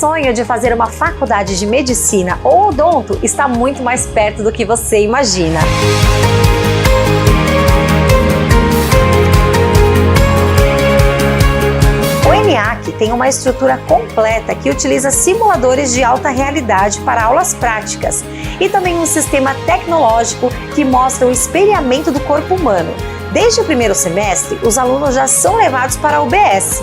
sonho de fazer uma faculdade de medicina ou odonto está muito mais perto do que você imagina. O ENIAC tem uma estrutura completa que utiliza simuladores de alta realidade para aulas práticas e também um sistema tecnológico que mostra o espelhamento do corpo humano. Desde o primeiro semestre, os alunos já são levados para a UBS.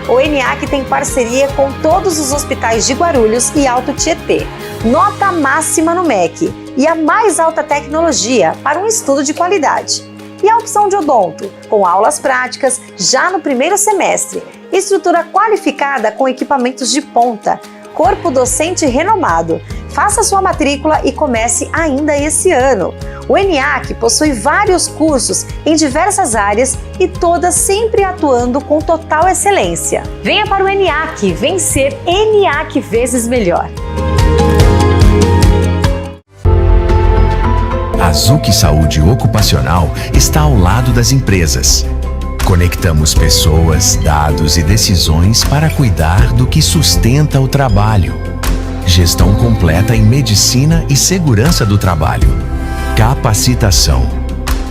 O ENIAC tem parceria com todos os hospitais de Guarulhos e Alto Tietê. Nota máxima no MEC e a mais alta tecnologia para um estudo de qualidade. E a opção de odonto, com aulas práticas já no primeiro semestre. Estrutura qualificada com equipamentos de ponta. Corpo docente renomado. Faça sua matrícula e comece ainda esse ano. O ENIAC possui vários cursos em diversas áreas e todas sempre atuando com total excelência. Venha para o ENIAC, vencer ENIAC vezes melhor. A Zuc Saúde Ocupacional está ao lado das empresas. Conectamos pessoas, dados e decisões para cuidar do que sustenta o trabalho. Gestão completa em medicina e segurança do trabalho. Capacitação.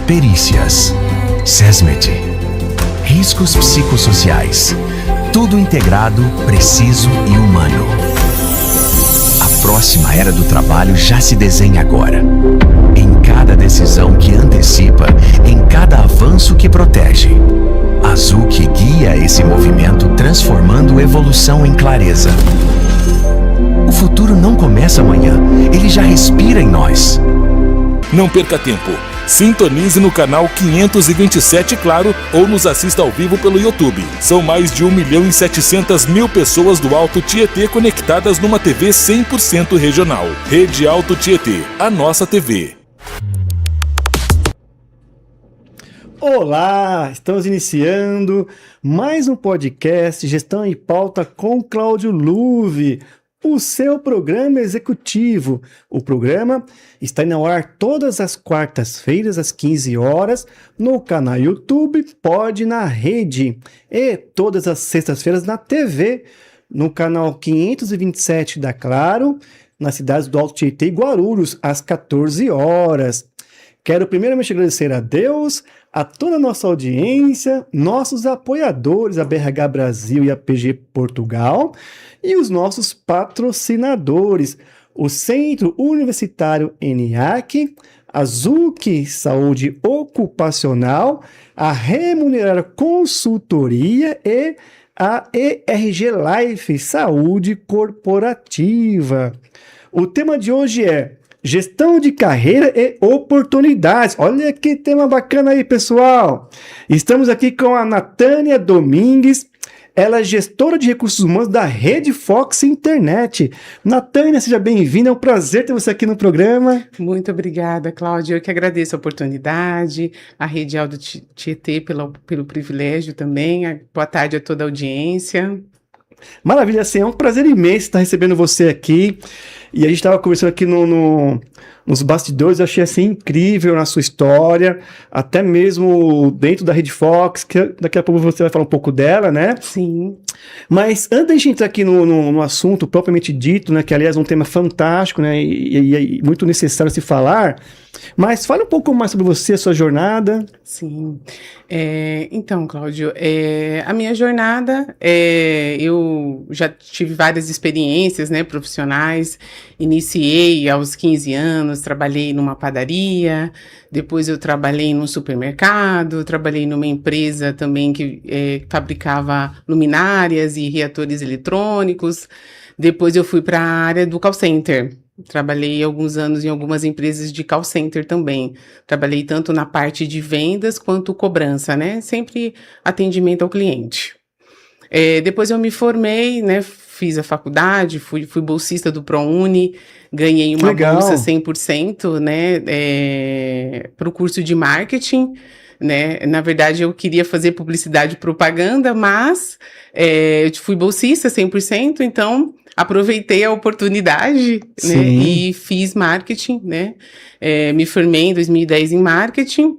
Perícias. SESMET. Riscos psicossociais. Tudo integrado, preciso e humano. A próxima era do trabalho já se desenha agora. Em cada decisão que antecipa, em cada avanço que protege. A Zuc guia esse movimento, transformando evolução em clareza. O futuro não começa amanhã, ele já respira em nós. Não perca tempo. Sintonize no canal 527 Claro ou nos assista ao vivo pelo YouTube. São mais de 1.700.000 pessoas do Alto Tietê conectadas numa TV 100% regional. Rede Alto Tietê, a nossa TV. Olá, estamos iniciando mais um podcast Gestão em Pauta com Cláudio Luve, o seu programa executivo. O programa está indo ao ar todas as quartas-feiras às 15 horas no canal YouTube Pode na Rede e todas as sextas-feiras na TV, no canal 527 da Claro, nas cidades do Alto Tietê e Guarulhos, às 14 horas. Quero primeiramente agradecer a Deus, a toda a nossa audiência, nossos apoiadores, a BRH Brasil e a PG Portugal, e os nossos patrocinadores, o Centro Universitário ENIAC, a Zuc Saúde Ocupacional, a Remunerar Consultoria e a ERG Life Saúde Corporativa. O tema de hoje é Gestão de carreira e oportunidades. Olha que tema bacana aí, pessoal. Estamos aqui com a Natânia Domingues. Ela é gestora de recursos humanos da Rede Fox Internet. Natânia, seja bem-vinda. É um prazer ter você aqui no programa. Muito obrigada, Cláudia. Eu que agradeço a oportunidade, a Rede Alto Tietê pelo privilégio também. Boa tarde a toda a audiência. Maravilha, assim, é um prazer imenso estar recebendo você aqui. E a gente estava conversando aqui nos bastidores, eu achei assim incrível na sua história, até mesmo dentro da Rede Fox, que daqui a pouco você vai falar um pouco dela, né? Sim. Mas antes da gente entrar aqui no assunto propriamente dito, né, que aliás é um tema fantástico, né, e muito necessário se falar, mas fale um pouco mais sobre você, a sua jornada. Sim. Então, Cláudio, a minha jornada, eu já tive várias experiências, né, profissionais. Iniciei aos 15 anos, trabalhei numa padaria, depois eu trabalhei num supermercado, trabalhei numa empresa também que fabricava luminárias e reatores eletrônicos. Depois eu fui para a área do call center. Trabalhei alguns anos em algumas empresas de call center também. Trabalhei tanto na parte de vendas quanto cobrança, né? Sempre atendimento ao cliente. Depois eu me formei, né? Fiz a faculdade, fui bolsista do ProUni, ganhei uma bolsa 100%, né? Para o curso de marketing, né? Na verdade, eu queria fazer publicidade e propaganda, mas eu fui bolsista 100%, então aproveitei a oportunidade, né? E fiz marketing, né? Me formei em 2010 em marketing.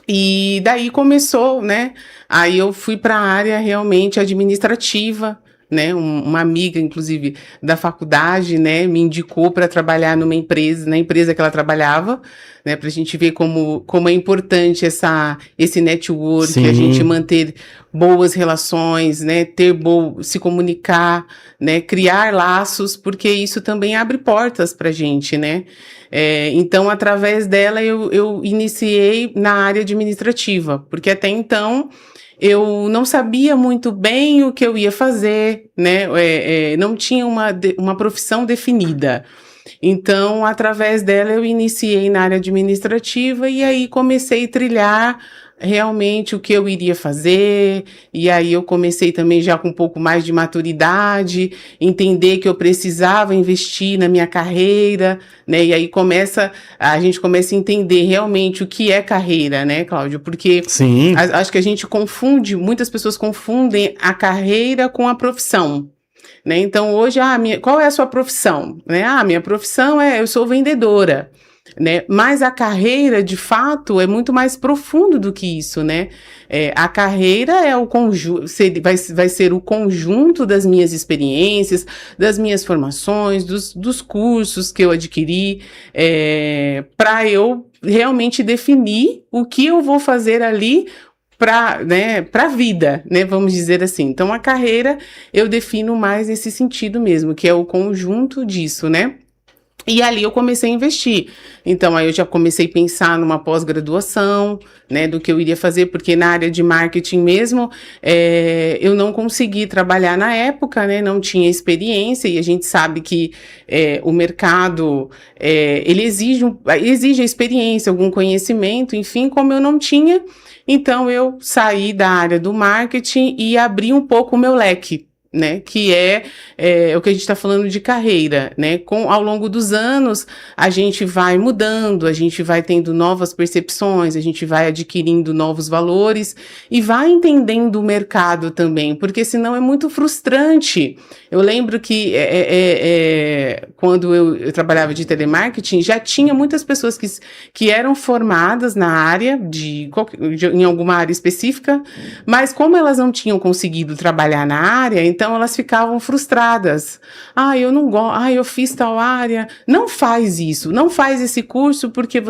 E daí começou, né? Aí eu fui para a área realmente administrativa, né? Uma amiga, inclusive, da faculdade, né, me indicou para trabalhar na empresa que ela trabalhava, né, para a gente ver como é importante esse network, Sim. a gente manter boas relações, né, se comunicar, né, criar laços, porque isso também abre portas para a gente, né? Então, através dela, eu iniciei na área administrativa, porque até então eu não sabia muito bem o que eu ia fazer, né? Não tinha uma profissão definida. Então, através dela, eu iniciei na área administrativa e aí comecei a trilhar realmente o que eu iria fazer, e aí eu comecei também já com um pouco mais de maturidade, entender que eu precisava investir na minha carreira, né, e aí a gente começa a entender realmente o que é carreira, né, Cláudio, porque Sim. acho que a gente muitas pessoas confundem a carreira com a profissão. Né? Então, hoje, qual é a sua profissão? Né? Minha profissão eu sou vendedora. Né? Mas a carreira, de fato, é muito mais profundo do que isso, né? A carreira é o conjunto, vai ser o conjunto das minhas experiências, das minhas formações, dos cursos que eu adquiri, para eu realmente definir o que eu vou fazer ali para a vida, né, vamos dizer assim. Então, a carreira eu defino mais nesse sentido mesmo, que é o conjunto disso, né? E ali eu comecei a investir. Então, aí eu já comecei a pensar numa pós-graduação, né, do que eu iria fazer, porque na área de marketing mesmo, eu não consegui trabalhar na época, né, não tinha experiência, e a gente sabe que o mercado, ele exige a experiência, algum conhecimento, enfim, como eu não tinha, então eu saí da área do marketing e abri um pouco o meu leque, né, que é o que a gente está falando de carreira, né, ao longo dos anos a gente vai mudando, a gente vai tendo novas percepções, a gente vai adquirindo novos valores e vai entendendo o mercado também, porque senão é muito frustrante. Eu lembro que quando eu trabalhava de telemarketing, já tinha muitas pessoas que eram formadas na área, em alguma área específica, mas como elas não tinham conseguido trabalhar na área, então elas ficavam frustradas. Eu não gosto, eu fiz tal área. Não faz isso, não faz esse curso porque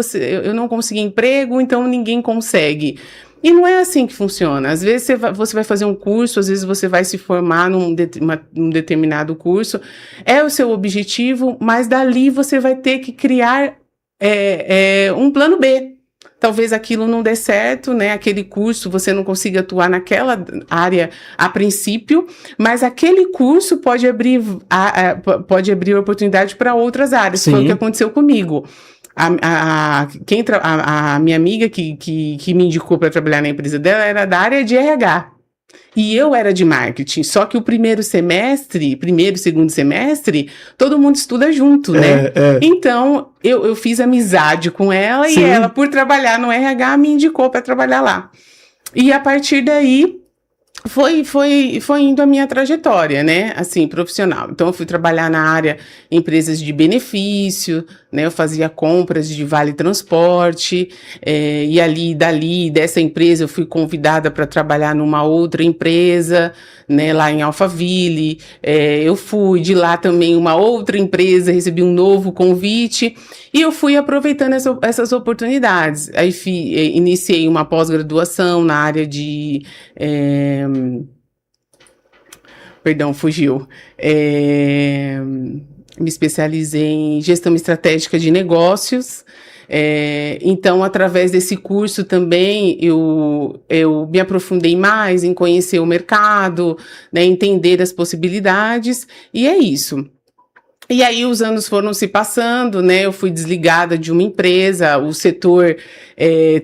eu não consegui emprego, então ninguém consegue. E não é assim que funciona. Às vezes você vai fazer um curso, às vezes você vai se formar num determinado curso, é o seu objetivo, mas dali você vai ter que criar um plano B. Talvez aquilo não dê certo, né? Aquele curso você não consiga atuar naquela área a princípio, mas aquele curso pode abrir oportunidade para outras áreas. Sim. Foi o que aconteceu comigo. A minha amiga que me indicou para trabalhar na empresa dela era da área de RH. E eu era de marketing, só que o primeiro e segundo semestre, todo mundo estuda junto, né? Então, eu fiz amizade com ela. Sim. E ela, por trabalhar no RH, me indicou para trabalhar lá. E a partir daí, foi indo a minha trajetória, né, assim, profissional. Então, eu fui trabalhar na área empresas de benefício, né, eu fazia compras de vale transporte, e dali, dessa empresa, eu fui convidada para trabalhar numa outra empresa, né, lá em Alphaville. Eu fui de lá também uma outra empresa, recebi um novo convite, e eu fui aproveitando essas oportunidades. Aí iniciei uma pós-graduação na área de... Perdão, fugiu. Me especializei em gestão estratégica de negócios. Então, através desse curso também, eu me aprofundei mais em conhecer o mercado, né, entender as possibilidades, e é isso. E aí os anos foram se passando, né? Eu fui desligada de uma empresa, o setor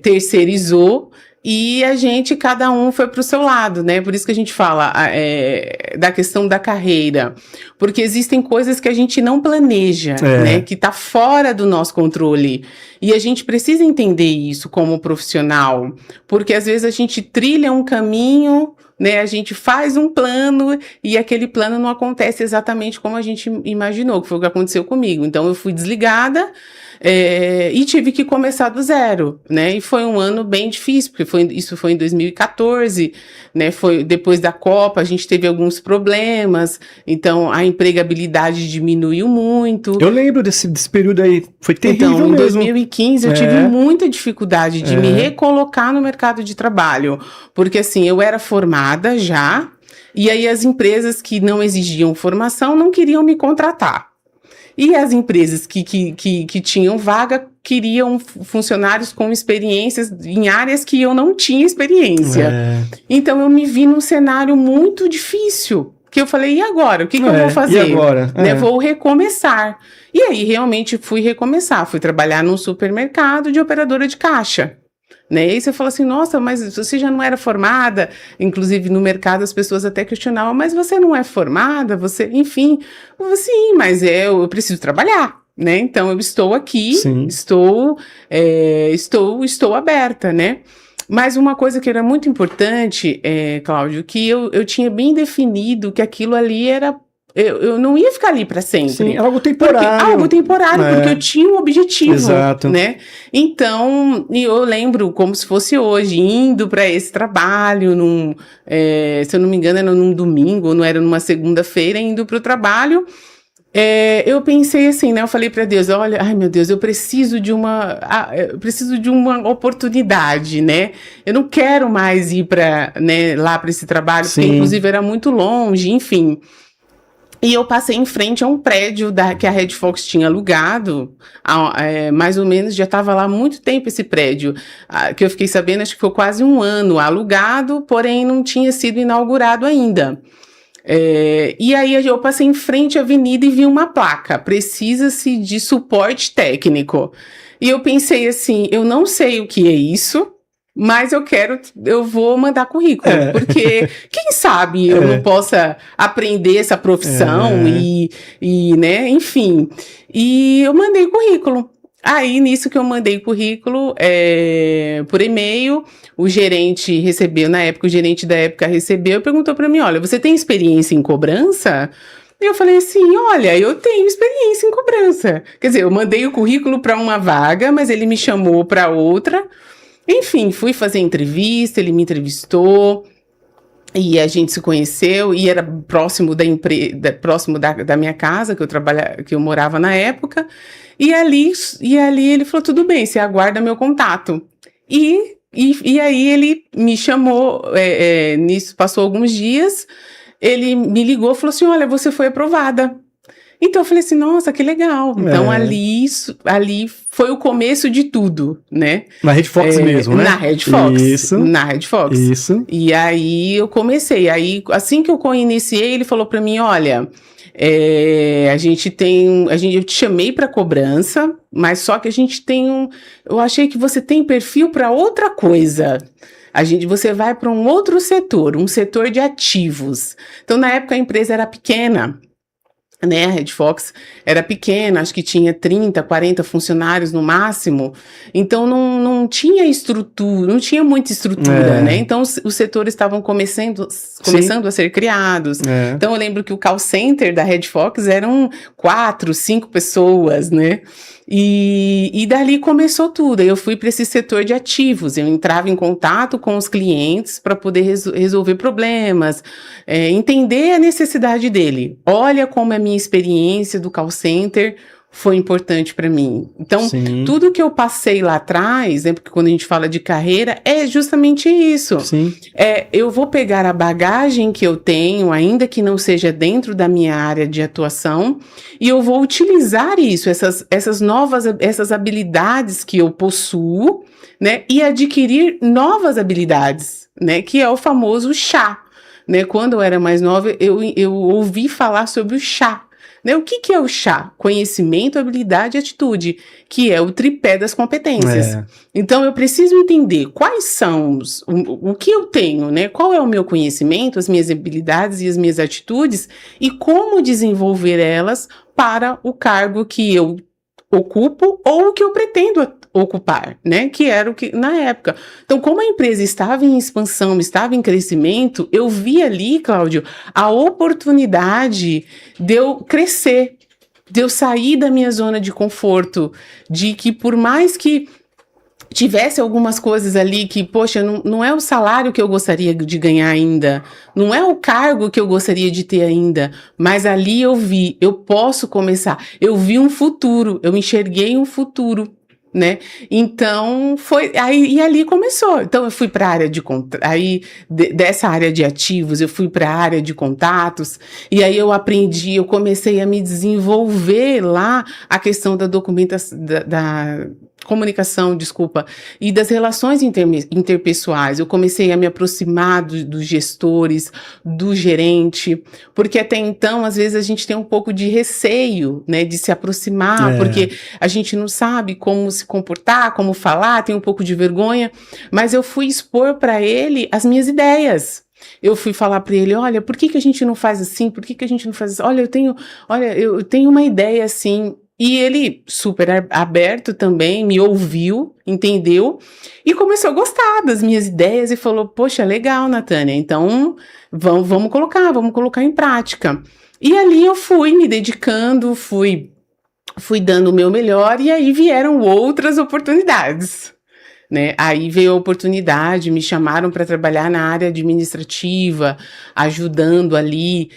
terceirizou, e cada um foi para o seu lado, né? Por isso que a gente fala da questão da carreira, porque existem coisas que a gente não planeja, né? Que está fora do nosso controle, e a gente precisa entender isso como profissional, porque às vezes a gente trilha um caminho, né, a gente faz um plano e aquele plano não acontece exatamente como a gente imaginou, que foi o que aconteceu comigo. Então, eu fui desligada, e tive que começar do zero, né? E foi um ano bem difícil, porque isso foi em 2014, né? Foi depois da Copa, a gente teve alguns problemas, então a empregabilidade diminuiu muito. Eu lembro desse período aí, foi terrível Então, em mesmo. 2015 eu tive muita dificuldade de me recolocar no mercado de trabalho, porque assim, eu era formada já, e aí as empresas que não exigiam formação não queriam me contratar. E as empresas que tinham vaga queriam funcionários com experiências em áreas que eu não tinha experiência. Então eu me vi num cenário muito difícil, que eu falei, e agora? O que eu vou fazer? E agora? Né? Vou recomeçar. E aí realmente fui recomeçar, fui trabalhar num supermercado de operadora de caixa. Né? E aí você fala assim, nossa, mas você já não era formada? Inclusive no mercado as pessoas até questionavam, mas você não é formada? Você, enfim, sim, mas eu preciso trabalhar, né? Então eu estou aqui, estou aberta, né? Mas uma coisa que era muito importante, Cláudio, que eu tinha bem definido que aquilo ali era... Eu não ia ficar ali para sempre. Sim, algo temporário. Porque eu tinha um objetivo. Exato. Né? Então, eu lembro como se fosse hoje, indo para esse trabalho, se eu não me engano, era num domingo, ou não era numa segunda-feira, indo para o trabalho. Eu pensei assim, né? Eu falei para Deus, olha, ai meu Deus, eu preciso de uma oportunidade, né? Eu não quero mais ir lá para esse trabalho, porque inclusive era muito longe, enfim. E eu passei em frente a um prédio que a Red Fox tinha alugado, mais ou menos, já estava lá há muito tempo esse prédio, que eu fiquei sabendo, acho que foi quase um ano alugado, porém não tinha sido inaugurado ainda. E aí eu passei em frente à avenida e vi uma placa, precisa-se de suporte técnico. E eu pensei assim, eu não sei o que é isso, mas eu vou mandar currículo, porque quem sabe eu não possa aprender essa profissão né, enfim. E eu mandei currículo. Aí, nisso que eu mandei currículo por e-mail, o gerente da época recebeu e perguntou para mim, olha, você tem experiência em cobrança? E eu falei assim, olha, eu tenho experiência em cobrança. Quer dizer, eu mandei o currículo para uma vaga, mas ele me chamou para outra. Enfim, fui fazer entrevista, ele me entrevistou e a gente se conheceu e era próximo da minha casa que eu morava na época. E ali ele falou, tudo bem, você aguarda meu contato. E aí ele me chamou, nisso passou alguns dias, ele me ligou e falou assim, olha, você foi aprovada. Então eu falei assim, nossa, que legal. Então ali foi o começo de tudo, né? Na Red Fox mesmo, né? Na Red Fox. Isso. Na Red Fox. Isso. E aí eu comecei. Aí assim que eu iniciei, ele falou pra mim, olha, eu te chamei para cobrança, mas só que a gente eu achei que você tem perfil para outra coisa. Você vai para um outro setor, um setor de ativos. Então na época a empresa era pequena. Né, a Red Fox era pequena, acho que tinha 30, 40 funcionários no máximo, então não tinha estrutura, não tinha muita estrutura, né, então os setores estavam começando a ser criados, então eu lembro que o call center da Red Fox eram 4, 5 pessoas, né, e dali começou tudo. Eu fui para esse setor de ativos, eu entrava em contato com os clientes para poder resolver problemas, entender a necessidade dele. Olha como a minha experiência do call center foi importante para mim. Então, tudo que eu passei lá atrás, né, porque quando a gente fala de carreira, é justamente isso. Eu vou pegar a bagagem que eu tenho, ainda que não seja dentro da minha área de atuação, e eu vou utilizar isso, essas habilidades que eu possuo, né, e adquirir novas habilidades, né, que é o famoso chá. Né, quando eu era mais nova, eu ouvi falar sobre o chá. Né, o que é o chá? Conhecimento, habilidade e atitude, que é o tripé das competências. Então, eu preciso entender quais são o que eu tenho, né? Qual é o meu conhecimento, as minhas habilidades e as minhas atitudes, e como desenvolver elas para o cargo que eu ocupo ou o que eu pretendo ocupar, né? Que era o que na época. Então, como a empresa estava em expansão, estava em crescimento, eu vi ali, Cláudio, a oportunidade de eu crescer, de eu sair da minha zona de conforto, de que por mais que tivesse algumas coisas ali que, poxa, não é o salário que eu gostaria de ganhar ainda, não é o cargo que eu gostaria de ter ainda, mas ali eu posso começar, eu vi um futuro, eu enxerguei um futuro, né? Então e ali começou. Então eu fui para a área dessa área de ativos, eu fui para a área de contatos, e aí eu comecei a me desenvolver lá a questão da documentação, da comunicação, desculpa, e das relações interpessoais. Eu comecei a me aproximar dos gestores, do gerente, porque até então, às vezes, a gente tem um pouco de receio, né, de se aproximar, porque a gente não sabe como se comportar, como falar, tem um pouco de vergonha, mas eu fui expor para ele as minhas ideias. Eu fui falar para ele, olha, por que a gente não faz assim? Por que a gente não faz assim? Olha, eu tenho uma ideia assim. E ele, super aberto também, me ouviu, entendeu? E começou a gostar das minhas ideias e falou, poxa, legal, Natânia, então vamos colocar em prática. E ali eu fui me dedicando, fui dando o meu melhor, e aí vieram outras oportunidades, né? Aí veio a oportunidade, me chamaram para trabalhar na área administrativa, ajudando ali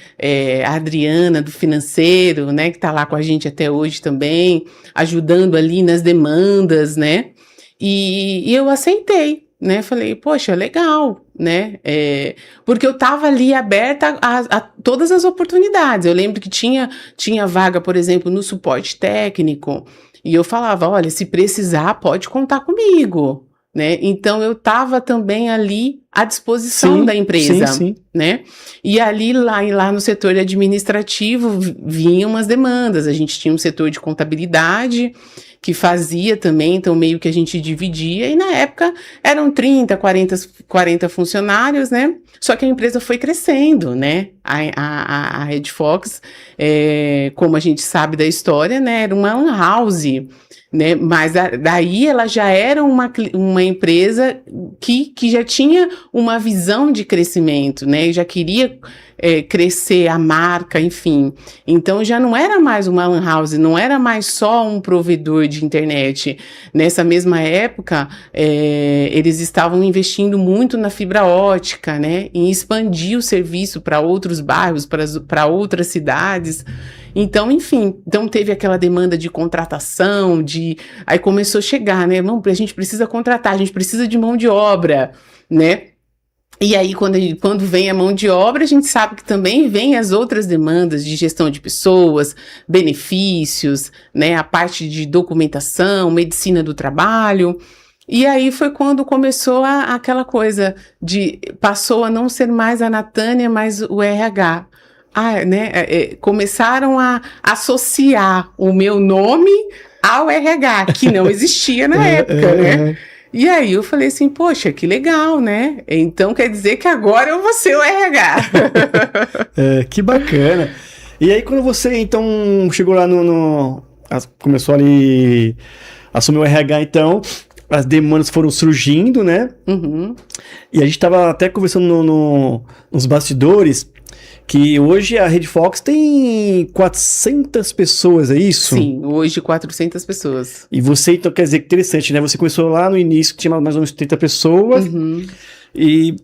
a Adriana do financeiro, né, que está lá com a gente até hoje também, ajudando ali nas demandas, né? E eu aceitei, né? Falei, poxa, legal, né? Porque eu estava ali aberta a todas as oportunidades. Eu lembro que tinha vaga, por exemplo, no suporte técnico. E eu falava, olha, se precisar, pode contar comigo, né? Então, eu estava também ali à disposição da empresa, sim. né? E ali, lá no setor administrativo, vinham umas demandas. A gente tinha um setor de contabilidade que fazia também, então meio que a gente dividia, e na época eram 30, 40 funcionários, né? Só que a empresa foi crescendo, né? A Red Fox, como a gente sabe da história, né? Era uma lan house, né? Mas daí ela já era uma empresa que já tinha uma visão de crescimento, né? E já queria crescer a marca, enfim. Então já não era mais uma lan house, não era mais só um provedor de internet. Nessa mesma época, eles estavam investindo muito na fibra ótica, né? Em expandir o serviço para outros bairros, para outras cidades. Então, enfim, teve aquela demanda de contratação, aí começou a chegar, né? A gente precisa contratar, a gente precisa de mão de obra, né? E aí, quando vem a mão de obra, a gente sabe que também vem as outras demandas de gestão de pessoas, benefícios, né? A parte de documentação, medicina do trabalho. E aí foi quando começou aquela coisa passou a não ser mais a Natânia, mas o RH. Né? Começaram a associar o meu nome ao RH, que não existia na época, né? E aí eu falei assim, poxa, que legal, né? Então quer dizer que agora eu vou ser o RH. Que bacana. E aí quando você, então, chegou lá começou ali, assumiu o RH, então, as demandas foram surgindo, né? Uhum. E a gente estava até conversando nos bastidores, que hoje a Red Fox tem 400 pessoas, é isso? Sim, hoje 400 pessoas. E você, então, quer dizer, que interessante, né? Você começou lá no início, que tinha mais ou menos 30 pessoas, e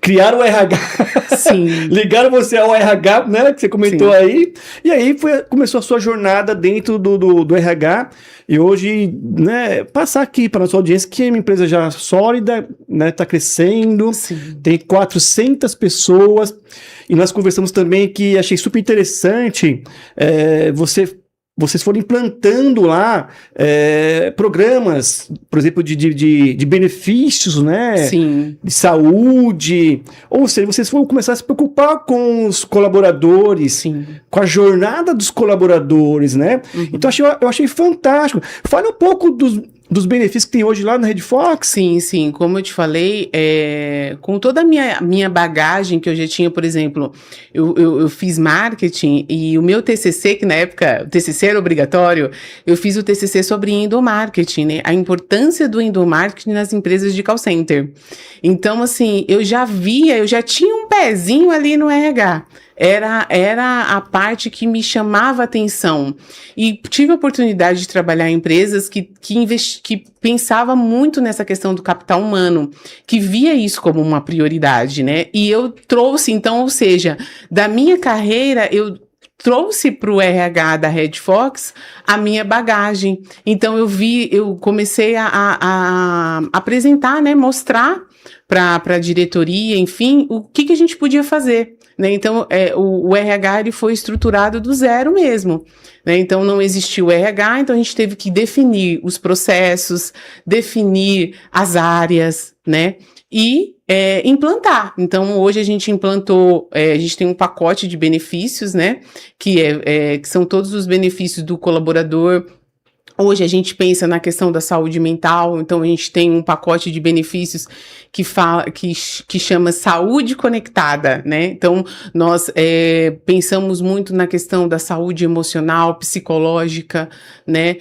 criaram o RH. Sim. Ligaram você ao RH, né? Que você comentou aí. E aí começou a sua jornada dentro do RH. E hoje, né, passar aqui para a nossa audiência que é uma empresa já sólida, né? Está crescendo. Sim. Tem 400 pessoas. E nós conversamos também que achei super interessante vocês foram implantando lá programas, por exemplo, de benefícios, né? Sim. De saúde. Ou seja, vocês vão começar a se preocupar com os colaboradores, Sim. com a jornada dos colaboradores, né? Então eu achei fantástico. Fale um pouco dos benefícios que tem hoje lá na Red Fox. Sim, como eu te falei, com toda a minha bagagem que eu já tinha, por exemplo, eu fiz marketing e o meu TCC, que na época o TCC era obrigatório, eu fiz o TCC sobre endomarketing, né? A importância do endomarketing nas empresas de call center. Então, assim, eu já tinha um pezinho ali no RH. era a parte que me chamava a atenção. E tive a oportunidade de trabalhar em empresas que pensava muito nessa questão do capital humano, que via isso como uma prioridade, né? E eu trouxe, então, ou seja, da minha carreira, eu trouxe para o RH da Red Fox a minha bagagem. Então, eu comecei a apresentar, né, mostrar para a diretoria, enfim, o que a gente podia fazer, né? Então, o RH ele foi estruturado do zero mesmo, né? Então, não existiu o RH, então a gente teve que definir os processos, definir as áreas, né? E implantar. Então, hoje a gente implantou, a gente tem um pacote de benefícios, né? Que são todos os benefícios do colaborador. Hoje a gente pensa na questão da saúde mental, então a gente tem um pacote de benefícios que chama saúde conectada, né? Então nós pensamos muito na questão da saúde emocional, psicológica, né?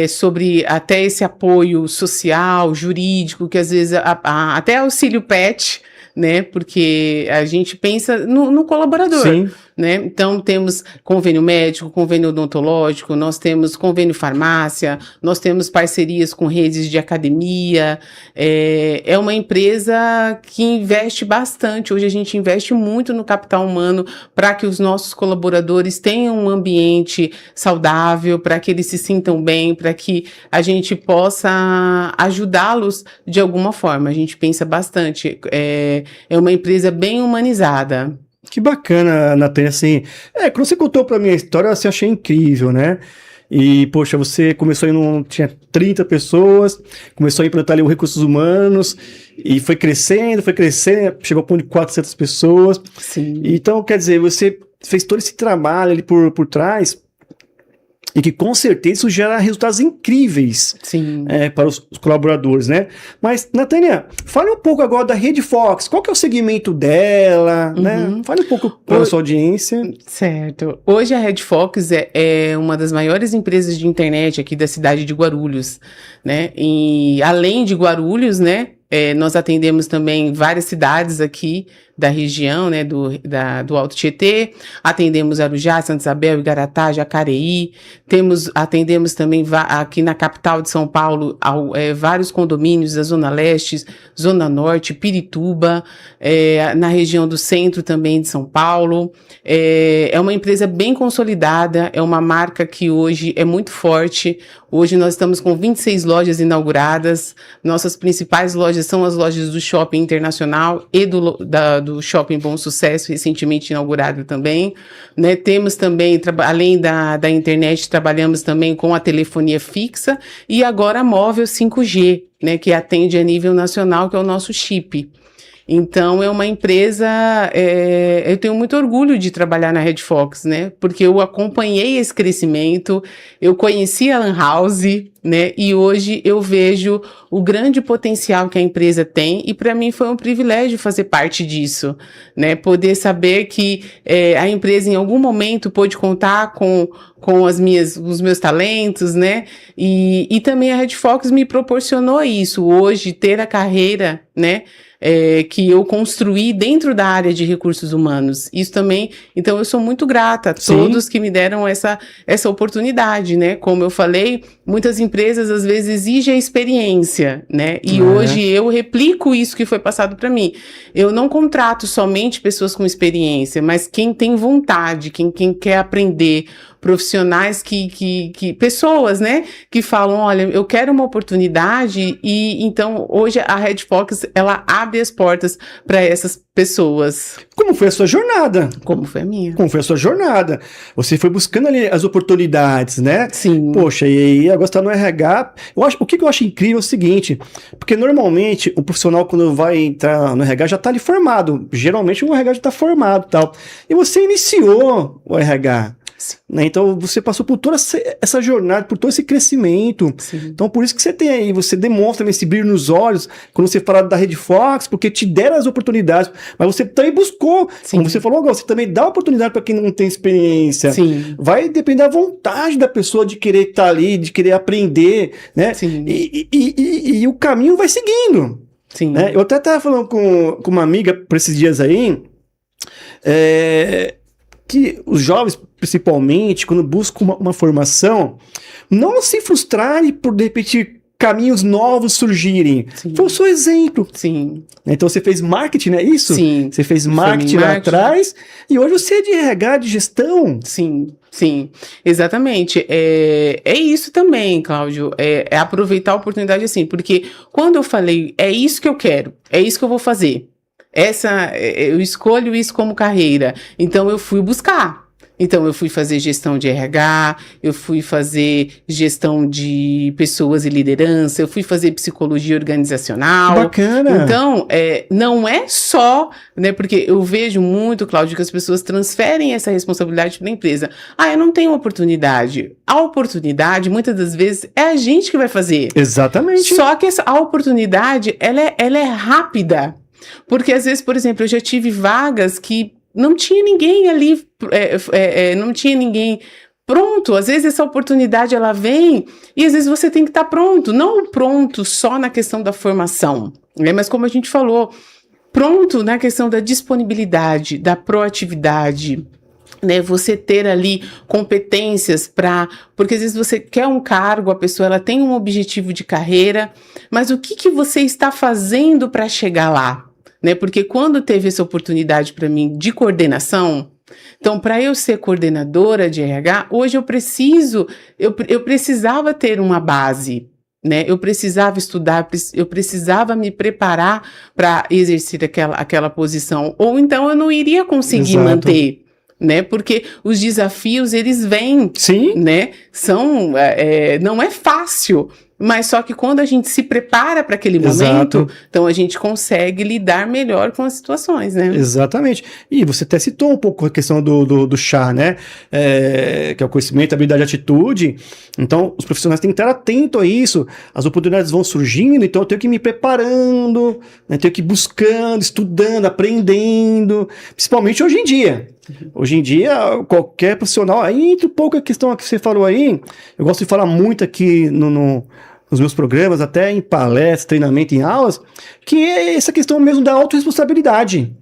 Sobre até esse apoio social, jurídico, que às vezes até auxílio PET, né? Porque a gente pensa no colaborador. Sim. Né? Então, temos convênio médico, convênio odontológico, nós temos convênio farmácia, nós temos parcerias com redes de academia. É uma empresa que investe bastante. Hoje a gente investe muito no capital humano para que os nossos colaboradores tenham um ambiente saudável, para que eles se sintam bem, para que a gente possa ajudá-los de alguma forma. A gente pensa bastante. É uma empresa bem humanizada. Que bacana, Natânia, assim, quando você contou pra mim a história, assim, eu achei incrível, né? E, poxa, você começou tinha 30 pessoas, começou a implantar ali os recursos humanos, e foi crescendo, chegou ao ponto de 400 pessoas. Sim. Então, quer dizer, você fez todo esse trabalho ali por trás, e que com certeza isso gera resultados incríveis. Sim. Para os colaboradores, né? Mas, Natânia, fale um pouco agora da Red Fox. Qual que é o segmento dela, né? Fale um pouco para a sua audiência. Certo. Hoje a Red Fox é uma das maiores empresas de internet aqui da cidade de Guarulhos, né? E além de Guarulhos, né? Nós atendemos também várias cidades aqui da região, né, do Alto Tietê, atendemos Arujá, Santa Isabel, Igaratá, Jacareí, atendemos também aqui na capital de São Paulo, vários condomínios da Zona Leste, Zona Norte, Pirituba, na região do centro também de São Paulo. É uma empresa bem consolidada, é uma marca que hoje é muito forte. Hoje nós estamos com 26 lojas inauguradas, nossas principais lojas são as lojas do Shopping Internacional e do Shopping Bom Sucesso, recentemente inaugurado também, né? Temos também, além da internet, trabalhamos também com a telefonia fixa e agora a móvel 5G, né? Que atende a nível nacional, que é o nosso chip. Então, é uma empresa, eu tenho muito orgulho de trabalhar na Red Fox, né? Porque eu acompanhei esse crescimento, eu conheci a Lan House, né? E hoje eu vejo o grande potencial que a empresa tem e para mim foi um privilégio fazer parte disso, né? Poder saber que a empresa em algum momento pôde contar com os meus talentos, né? E também a Red Fox me proporcionou isso, hoje ter a carreira, né? Que eu construí dentro da área de recursos humanos. Isso também, então eu sou muito grata a todos que me deram essa oportunidade, né? Como eu falei, muitas empresas às vezes exigem a experiência, né? E hoje eu replico isso que foi passado para mim. Eu não contrato somente pessoas com experiência, mas quem tem vontade, quem quer aprender, profissionais pessoas, né, que falam, olha, eu quero uma oportunidade e então hoje a Red Fox, ela abre as portas para essas pessoas. Como foi a sua jornada? Como foi a minha? Como foi a sua jornada? Você foi buscando ali as oportunidades, né? Sim. Poxa, e aí agora está no RH. O que eu acho incrível é o seguinte, porque normalmente o profissional quando vai entrar no RH já está ali formado. Geralmente o RH já está formado e tal. E você iniciou o RH. Né? Então você passou por toda essa jornada, por todo esse crescimento. Sim. Então por isso que você tem aí, você demonstra esse brilho nos olhos quando você fala da Red Fox, porque te deram as oportunidades, mas você também buscou. Sim. Como você falou agora, você também dá oportunidade para quem não tem experiência. Sim. Vai depender da vontade da pessoa de querer estar ali, de querer aprender, né? Sim. E o caminho vai seguindo. Sim. Né? Eu até estava falando com uma amiga por esses dias aí, que os jovens, principalmente, quando buscam uma formação, não se frustrarem por, de repente, caminhos novos surgirem. Sim. Foi o seu exemplo. Sim. Então você fez marketing, não é isso? Sim. Você fez marketing lá atrás e hoje você é de RH, de gestão. Sim, sim, exatamente. É isso também, Cláudio. É aproveitar a oportunidade assim, porque quando eu falei, é isso que eu quero, é isso que eu vou fazer. Eu escolho isso como carreira. Então eu fui buscar. Então, eu fui fazer gestão de RH, eu fui fazer gestão de pessoas e liderança, eu fui fazer psicologia organizacional. Bacana! Então, não é só, né, porque eu vejo muito, Cláudio, que as pessoas transferem essa responsabilidade para a empresa. Eu não tenho oportunidade. A oportunidade, muitas das vezes, é a gente que vai fazer. Exatamente. Só que a oportunidade, ela é rápida. Porque, às vezes, por exemplo, eu já tive vagas que não tinha ninguém ali, não tinha ninguém pronto. Às vezes essa oportunidade ela vem e às vezes você tem que estar pronto, não pronto só na questão da formação, né? Mas como a gente falou, pronto na questão da disponibilidade, da proatividade, né? Você ter ali competências porque às vezes você quer um cargo, a pessoa ela tem um objetivo de carreira, mas o que você está fazendo para chegar lá? Né? Porque quando teve essa oportunidade para mim de coordenação, então para eu ser coordenadora de RH, hoje eu precisava ter uma base, né? Eu precisava estudar, eu precisava me preparar para exercer aquela posição, ou então eu não iria conseguir manter. Né? Porque os desafios, eles vêm, sim, né? Não é fácil, mas só que quando a gente se prepara para aquele momento, então a gente consegue lidar melhor com as situações, né? Exatamente. E você até citou um pouco a questão do chá, né? Que é o conhecimento, a habilidade e atitude. Então, os profissionais têm que estar atentos a isso. As oportunidades vão surgindo, então eu tenho que ir me preparando, né? Tenho que ir buscando, estudando, aprendendo. Principalmente hoje em dia. Hoje em dia, qualquer profissional, aí entra um pouco a questão que você falou aí, eu gosto de falar muito aqui nos meus programas, até em palestras, treinamento, em aulas, que é essa questão mesmo da autorresponsabilidade.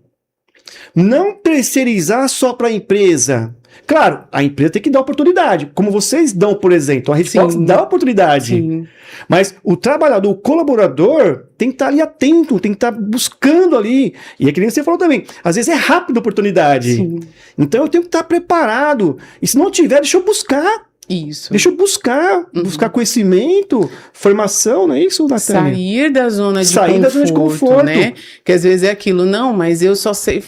Não terceirizar só para a empresa. Claro, a empresa tem que dar oportunidade, como vocês dão, por exemplo, a Redfox dá oportunidade. Sim. Mas o trabalhador, o colaborador, tem que estar ali atento, tem que estar buscando ali. E é que nem você falou também, às vezes é rápido a oportunidade. Sim. Então eu tenho que estar preparado. E se não tiver, deixa eu buscar. Isso. Deixa eu buscar conhecimento, formação, não é isso, Natânia? Sair da zona de conforto, né? Que às vezes é aquilo, não, mas eu só sei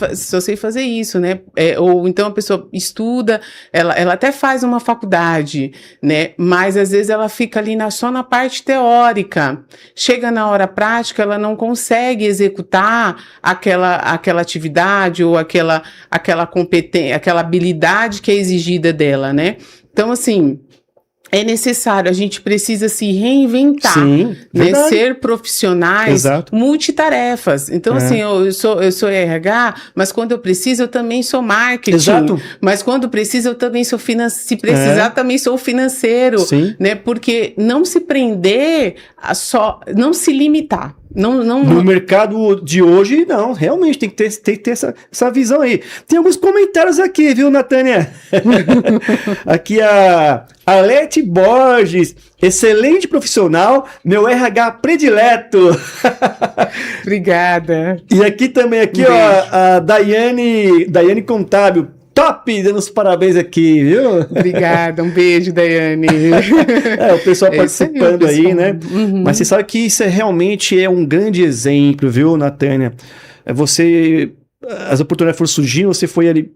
fazer isso, né? Ou então a pessoa estuda, ela até faz uma faculdade, né? Mas às vezes ela fica ali só na parte teórica. Chega na hora prática, ela não consegue executar aquela atividade ou aquela competência, aquela habilidade que é exigida dela, né? Então, assim, é necessário, a gente precisa se reinventar, sim, né? Ser profissionais multitarefas. Então, assim, eu sou RH, mas quando eu preciso, eu também sou marketing. Exato. Mas quando preciso, eu também sou se precisar, também sou financeiro. Sim. Né? Porque não se prender não se limitar. No mercado de hoje, não, realmente tem que ter essa visão aí. Tem alguns comentários aqui, viu, Natânia? Aqui a Alete Borges, excelente profissional, meu RH predileto. Obrigada. E aqui também, ó, a Daiane Contábil, top, dando os parabéns aqui, viu? Obrigada, um beijo, Daiane. O pessoal participando aí, né? Uhum. Mas você sabe que isso realmente é um grande exemplo, viu, Natânia? As oportunidades foram surgindo, você foi ali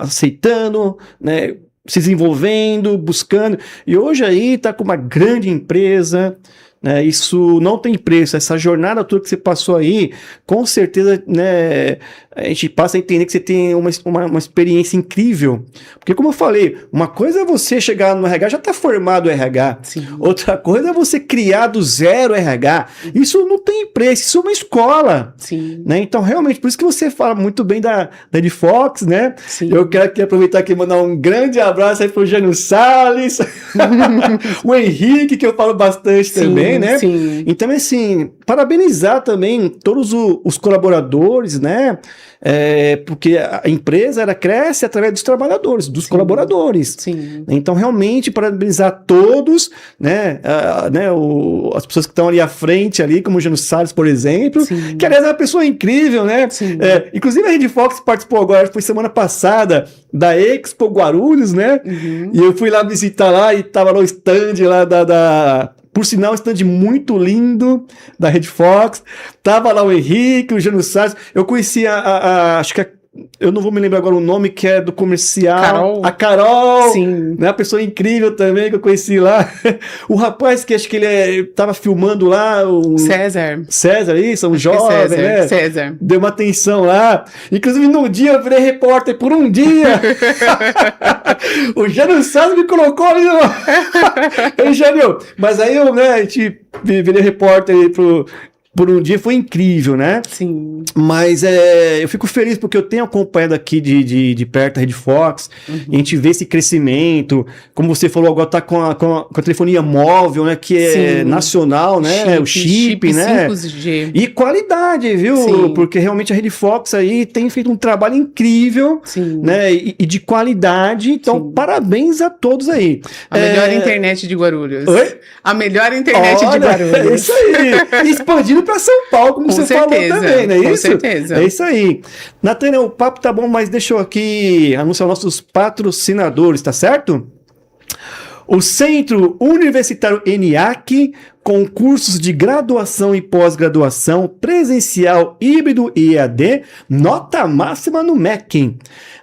aceitando, né? Se desenvolvendo, buscando, e hoje aí tá com uma grande empresa, né? Isso não tem preço, essa jornada toda que você passou aí, com certeza, né, a gente passa a entender que você tem uma experiência incrível, porque como eu falei, uma coisa é você chegar no RH, já tá formado o RH, sim. Outra coisa é você criar do zero o RH, isso não tem preço, isso é uma escola, sim. Né? Então realmente, por isso que você fala muito bem da Redfox, né? Sim. Eu quero aqui aproveitar aqui e mandar um grande abraço aí pro Jânio Salles, o Henrique, que eu falo bastante, sim. Também, também, né? Sim. Então, assim, parabenizar também todos os colaboradores, né? Porque a empresa ela cresce através dos trabalhadores, dos colaboradores. Sim. Então, realmente, parabenizar todos, né? As pessoas que estão ali à frente, ali, como o Jânio Salles, por exemplo, Sim. que aliás é uma pessoa incrível, né? Sim. Inclusive a Rede Fox participou agora, foi semana passada, da Expo Guarulhos, né? Uhum. E eu fui lá visitar lá e tava no stand lá por sinal, um stand muito lindo da Rede Fox. Tava lá o Henrique, o Jânio Salles. Eu conheci acho que eu não vou me lembrar agora o nome, que é do comercial. Carol. A Carol. Sim. Né? Uma pessoa incrível também que eu conheci lá. O rapaz que acho que ele tava filmando lá. César, isso, um jovem, né? César. Deu uma atenção lá. Inclusive, num dia eu virei repórter por um dia. O Jânio Salles me colocou ali no... Jânio, mas aí a gente virei repórter aí por um dia, foi incrível, né? Sim. Mas eu fico feliz porque eu tenho acompanhado aqui de perto a Rede Fox, e a gente vê esse crescimento, como você falou, agora tá com a telefonia móvel, né? Que é nacional, né? O chip, né? 5G. E qualidade, viu? Sim. Porque realmente a Rede Fox aí tem feito um trabalho incrível, Sim. né? E de qualidade, então Sim. parabéns a todos aí. A melhor internet de Guarulhos. Oi? A melhor internet de Guarulhos. É isso aí. Expandindo para São Paulo, como você falou também, não é isso? Com certeza. É isso aí. Natânia, o papo tá bom, mas deixa eu aqui anunciar nossos patrocinadores, tá certo? O Centro Universitário ENIAC, com cursos de graduação e pós-graduação, presencial, híbrido e EAD, nota máxima no MEC.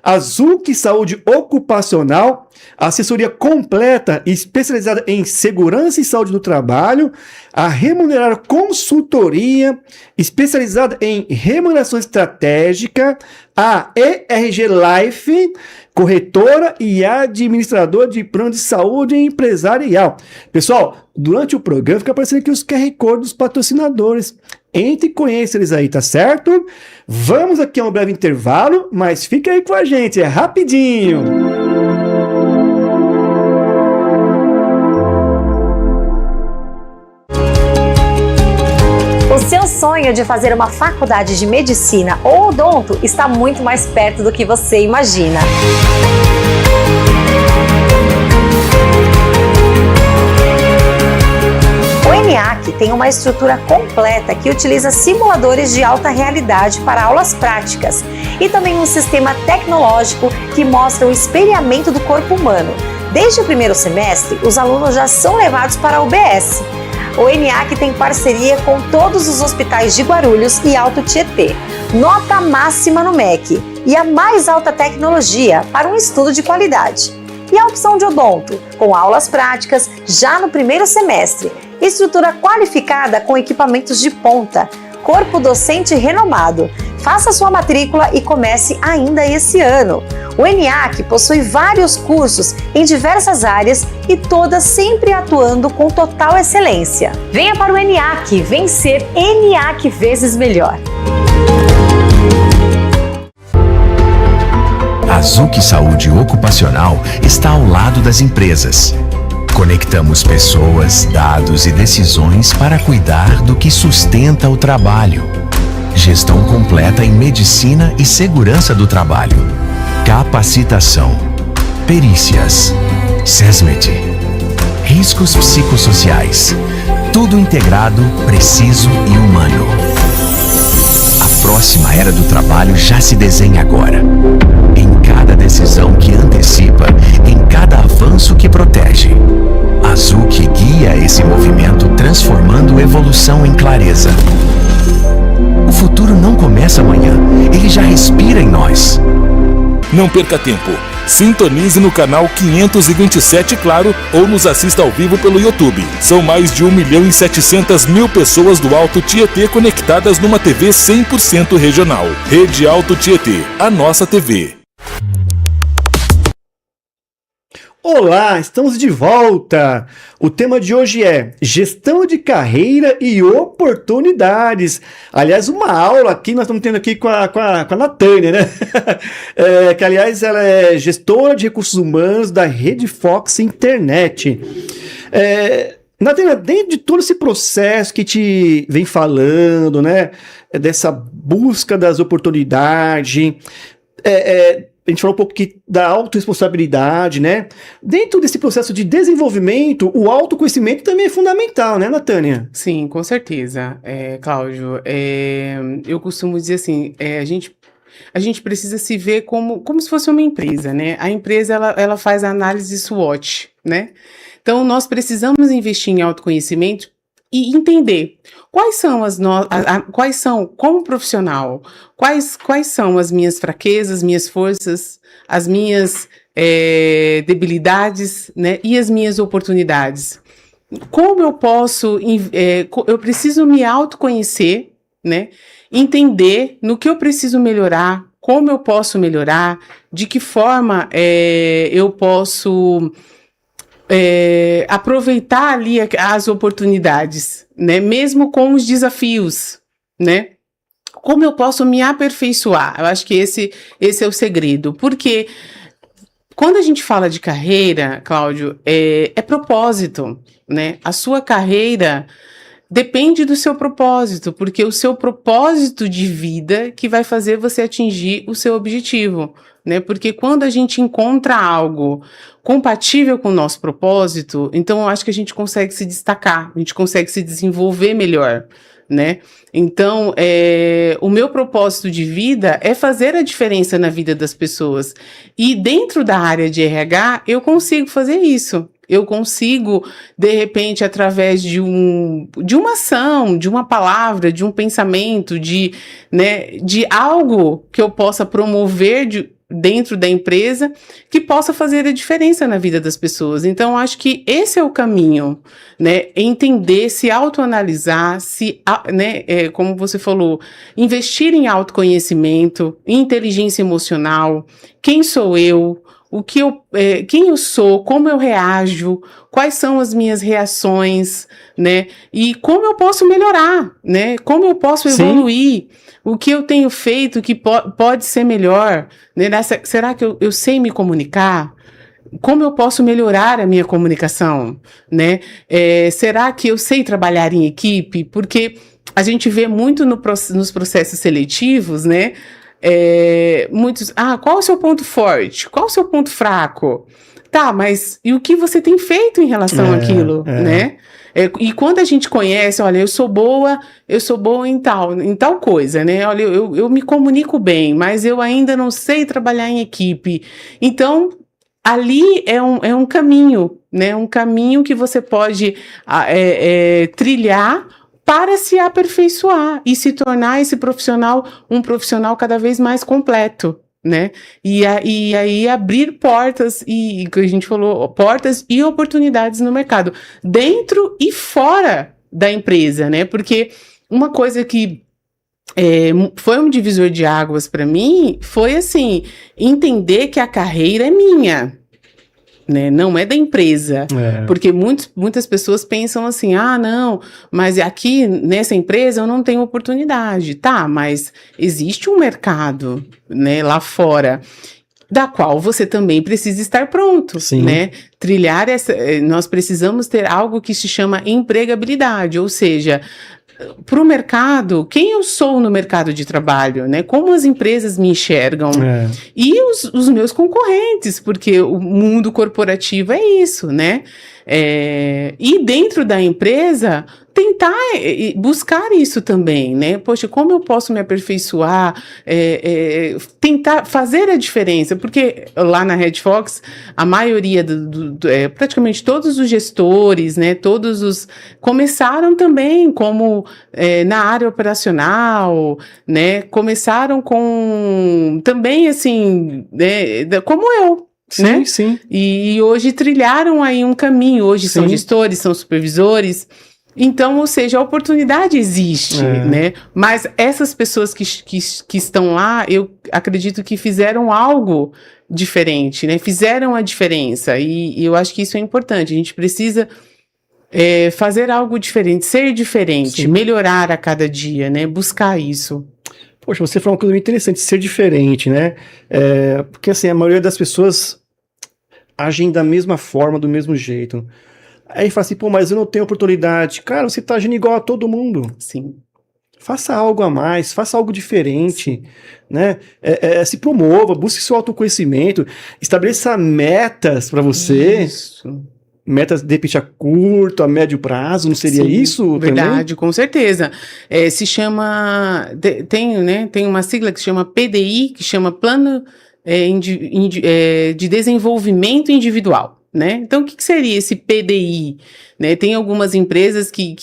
A ZUC Saúde Ocupacional, assessoria completa e especializada em segurança e saúde do trabalho, a Remunerar Consultoria, especializada em remuneração estratégica, a ERG Life, corretora e administradora de plano de saúde empresarial. Pessoal, durante o programa fica aparecendo aqui os QR Code dos patrocinadores. Entre e conheça eles aí, tá certo? Vamos aqui a um breve intervalo, mas fica aí com a gente, é rapidinho. O seu sonho de fazer uma faculdade de medicina ou odonto está muito mais perto do que você imagina. O ENIAC tem uma estrutura completa que utiliza simuladores de alta realidade para aulas práticas e também um sistema tecnológico que mostra o espelhamento do corpo humano. Desde o primeiro semestre, os alunos já são levados para a UBS. O ENIAC tem parceria com todos os hospitais de Guarulhos e Alto Tietê. Nota máxima no MEC e a mais alta tecnologia para um estudo de qualidade. E a opção de odonto, com aulas práticas já no primeiro semestre. Estrutura qualificada com equipamentos de ponta. Corpo docente renomado. Faça sua matrícula e comece ainda esse ano. O ENIAC possui vários cursos em diversas áreas e todas sempre atuando com total excelência. Venha para o ENIAC, vencer ENIAC vezes melhor. A ZUC Saúde Ocupacional está ao lado das empresas. Conectamos pessoas, dados e decisões para cuidar do que sustenta o trabalho. Gestão completa em medicina e segurança do trabalho. Capacitação. Perícias. SESMED. Riscos psicossociais. Tudo integrado, preciso e humano. A próxima era do trabalho já se desenha agora. Em cada decisão que antecipa, em cada avanço que protege. A ZUC guia esse movimento, transformando evolução em clareza. O futuro não começa amanhã, ele já respira em nós. Não perca tempo. Sintonize no canal 527 Claro ou nos assista ao vivo pelo YouTube. São mais de 1.700.000 pessoas do Alto Tietê conectadas numa TV 100% regional. Rede Alto Tietê, a nossa TV. Olá, estamos de volta. O tema de hoje é gestão de carreira e oportunidades. Aliás, uma aula aqui nós estamos tendo aqui com a Natânia, né? Que aliás ela é gestora de recursos humanos da Rede Fox Internet. Natânia, dentro de todo esse processo que te vem falando, né, dessa busca das oportunidades, a gente falou um pouco da autorresponsabilidade, né? Dentro desse processo de desenvolvimento, o autoconhecimento também é fundamental, né, Natânia? Sim, com certeza, Cláudio. Eu costumo dizer assim, a gente precisa se ver como se fosse uma empresa, né? A empresa, ela faz a análise SWOT, né? Então, nós precisamos investir em autoconhecimento e entender quais são, como profissional, quais são as minhas fraquezas, minhas forças, as minhas debilidades, né? E as minhas oportunidades. Como eu posso, eu preciso me autoconhecer, né? Entender no que eu preciso melhorar, como eu posso melhorar, de que forma eu posso aproveitar ali as oportunidades, né? Mesmo com os desafios, né? Como eu posso me aperfeiçoar? Eu acho que esse é o segredo, porque quando a gente fala de carreira, Cláudio, é propósito, né? A sua carreira depende do seu propósito, porque o seu propósito de vida que vai fazer você atingir o seu objetivo, né? Porque quando a gente encontra algo compatível com o nosso propósito, então eu acho que a gente consegue se destacar, a gente consegue se desenvolver melhor, né? Então, o meu propósito de vida é fazer a diferença na vida das pessoas. E dentro da área de RH, eu consigo fazer isso. Eu consigo, de repente, através de uma ação, de uma palavra, de um pensamento, de algo que eu possa promover dentro da empresa, que possa fazer a diferença na vida das pessoas. Então, acho que esse é o caminho, né? Entender, se autoanalisar, como você falou, investir em autoconhecimento, em inteligência emocional, quem sou eu, quem eu sou, como eu reajo, quais são as minhas reações, né? E como eu posso melhorar, né? Como eu posso evoluir, o que eu tenho feito que pode ser melhor, né? Será que eu sei me comunicar? Como eu posso melhorar a minha comunicação, né? Será que eu sei trabalhar em equipe? Porque a gente vê muito nos processos seletivos, né? Muitos, qual é o seu ponto forte? Qual é o seu ponto fraco? Tá, mas e o que você tem feito em relação àquilo, né? E quando a gente conhece, olha, eu sou boa em tal coisa, né? Olha, eu me comunico bem, mas eu ainda não sei trabalhar em equipe. Então, ali é um caminho, né? Um caminho que você pode trilhar para se aperfeiçoar e se tornar esse profissional um profissional cada vez mais completo, né? E aí abrir portas, e que a gente falou, portas e oportunidades no mercado, dentro e fora da empresa, né? Porque uma coisa que foi um divisor de águas para mim foi assim, entender que a carreira é minha, né? Não é da empresa, porque muitas pessoas pensam assim, não, mas aqui nessa empresa eu não tenho oportunidade, tá, mas existe um mercado, né, lá fora, da qual você também precisa estar pronto, né? Trilhar nós precisamos ter algo que se chama empregabilidade, ou seja, para o mercado, quem eu sou no mercado de trabalho, né? Como as empresas me enxergam e os meus concorrentes, porque o mundo corporativo é isso, né? E dentro da empresa, tentar buscar isso também, né? Poxa, como eu posso me aperfeiçoar, tentar fazer a diferença, porque lá na Red Fox, a maioria, praticamente todos os gestores, né? Começaram também como na área operacional, né? Começaram com também assim, como eu. Né? Sim. E hoje trilharam aí um caminho, hoje são gestores, são supervisores. Então, ou seja, a oportunidade existe, né? Mas essas pessoas que estão lá, eu acredito que fizeram algo diferente, né? Fizeram a diferença, e eu acho que isso é importante. A gente precisa fazer algo diferente, ser diferente, melhorar a cada dia, né? Buscar isso. Poxa, você falou uma coisa muito interessante, ser diferente, né? Porque assim, a maioria das pessoas agem da mesma forma, do mesmo jeito. Aí fala assim, pô, mas eu não tenho oportunidade. Cara, você tá agindo igual a todo mundo. Sim. Faça algo a mais, faça algo diferente, né? Se promova, busque seu autoconhecimento, estabeleça metas para você, Isso. metas de repente a curto, a médio prazo, não seria Sim, isso verdade, com certeza. Se chama, tem uma sigla que se chama PDI, que chama Plano de Desenvolvimento Individual, né? Então, o que seria esse PDI? Né? Tem algumas empresas que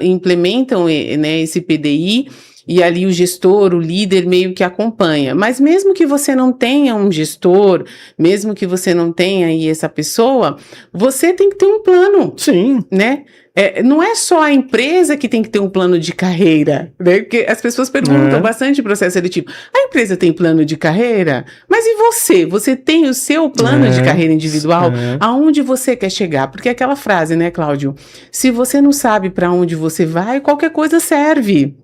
implementam, né, esse PDI, e ali o gestor, o líder meio que acompanha. Mas mesmo que você não tenha um gestor, mesmo que você não tenha aí essa pessoa, você tem que ter um plano. Sim. Né? Não é só a empresa que tem que ter um plano de carreira, né? Porque as pessoas perguntam bastante em processo seletivo. A empresa tem plano de carreira? Mas e você? Você tem o seu plano de carreira individual? Aonde você quer chegar? Porque é aquela frase, né, Cláudio? Se você não sabe para onde você vai, qualquer coisa serve.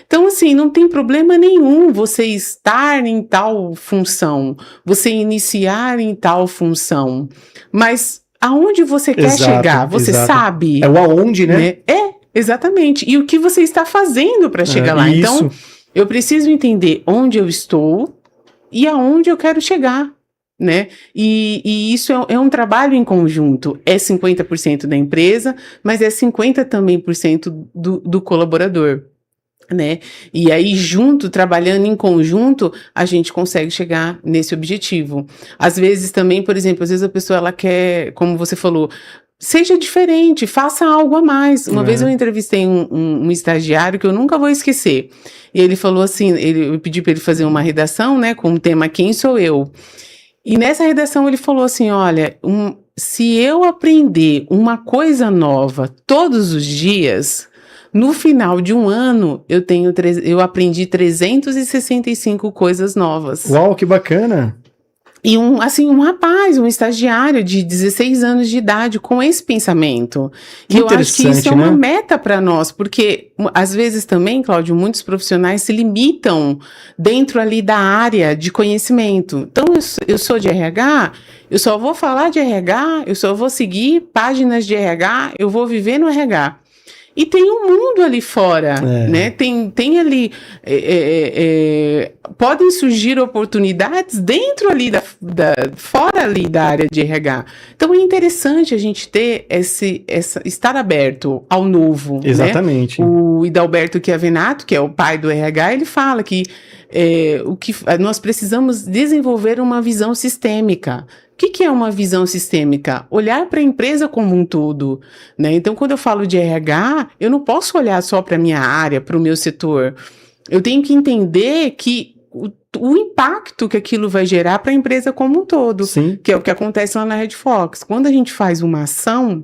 Então, assim, não tem problema nenhum você estar em tal função, você iniciar em tal função, mas aonde você quer chegar, você sabe? É o aonde, né? Exatamente. E o que você está fazendo para chegar lá. Isso. Então, eu preciso entender onde eu estou e aonde eu quero chegar. Né? E isso é um trabalho em conjunto. É 50% da empresa, mas é 50% também do colaborador. Né? E aí, trabalhando em conjunto, a gente consegue chegar nesse objetivo. Às vezes também, por exemplo, às vezes a pessoa ela quer, como você falou, seja diferente, faça algo a mais. Uma vez eu entrevistei um estagiário que eu nunca vou esquecer. E ele falou assim, eu pedi para ele fazer uma redação, né, com o tema Quem Sou Eu? E nessa redação ele falou assim, olha, se eu aprender uma coisa nova todos os dias, no final de um ano, eu aprendi 365 coisas novas. Uau, que bacana! E um rapaz, um estagiário de 16 anos de idade com esse pensamento. E eu acho que isso é uma meta para nós, porque às vezes também, Cláudio, muitos profissionais se limitam dentro ali da área de conhecimento. Então, eu sou de RH, eu só vou falar de RH, eu só vou seguir páginas de RH, eu vou viver no RH. E tem um mundo ali fora, né? Tem ali... podem surgir oportunidades dentro ali fora ali da área de RH. Então, é interessante a gente ter estar aberto ao novo. Exatamente. Né? O Hidalberto Chiavenato, que é o pai do RH, ele fala que nós precisamos desenvolver uma visão sistêmica. O que é uma visão sistêmica? Olhar para a empresa como um todo, né? Então, quando eu falo de RH, eu não posso olhar só para a minha área, para o meu setor. Eu tenho que entender que o impacto que aquilo vai gerar para a empresa como um todo. Sim. Que é o que acontece lá na Red Fox. Quando a gente faz uma ação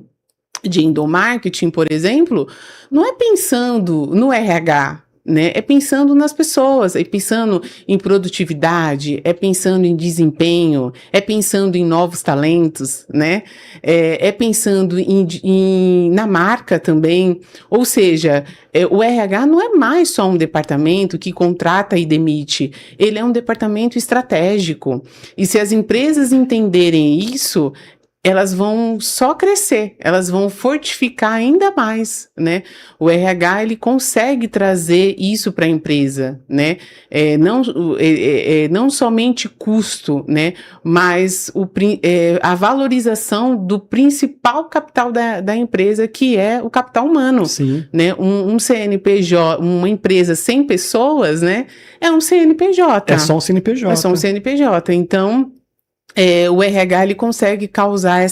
de endomarketing, por exemplo, não é pensando no RH, né? É pensando nas pessoas, é pensando em produtividade, é pensando em desempenho, é pensando em novos talentos, né? É pensando na marca também. Ou seja, o RH não é mais só um departamento que contrata e demite, ele é um departamento estratégico. E se as empresas entenderem isso, elas vão só crescer, elas vão fortificar ainda mais, né? O RH, ele consegue trazer isso para a empresa, né? Não somente custo, né? Mas a valorização do principal capital da empresa, que é o capital humano. Sim. Né? Um CNPJ, uma empresa sem pessoas, né? É um CNPJ. É só um CNPJ. É só um CNPJ. Então, o RH ele consegue causar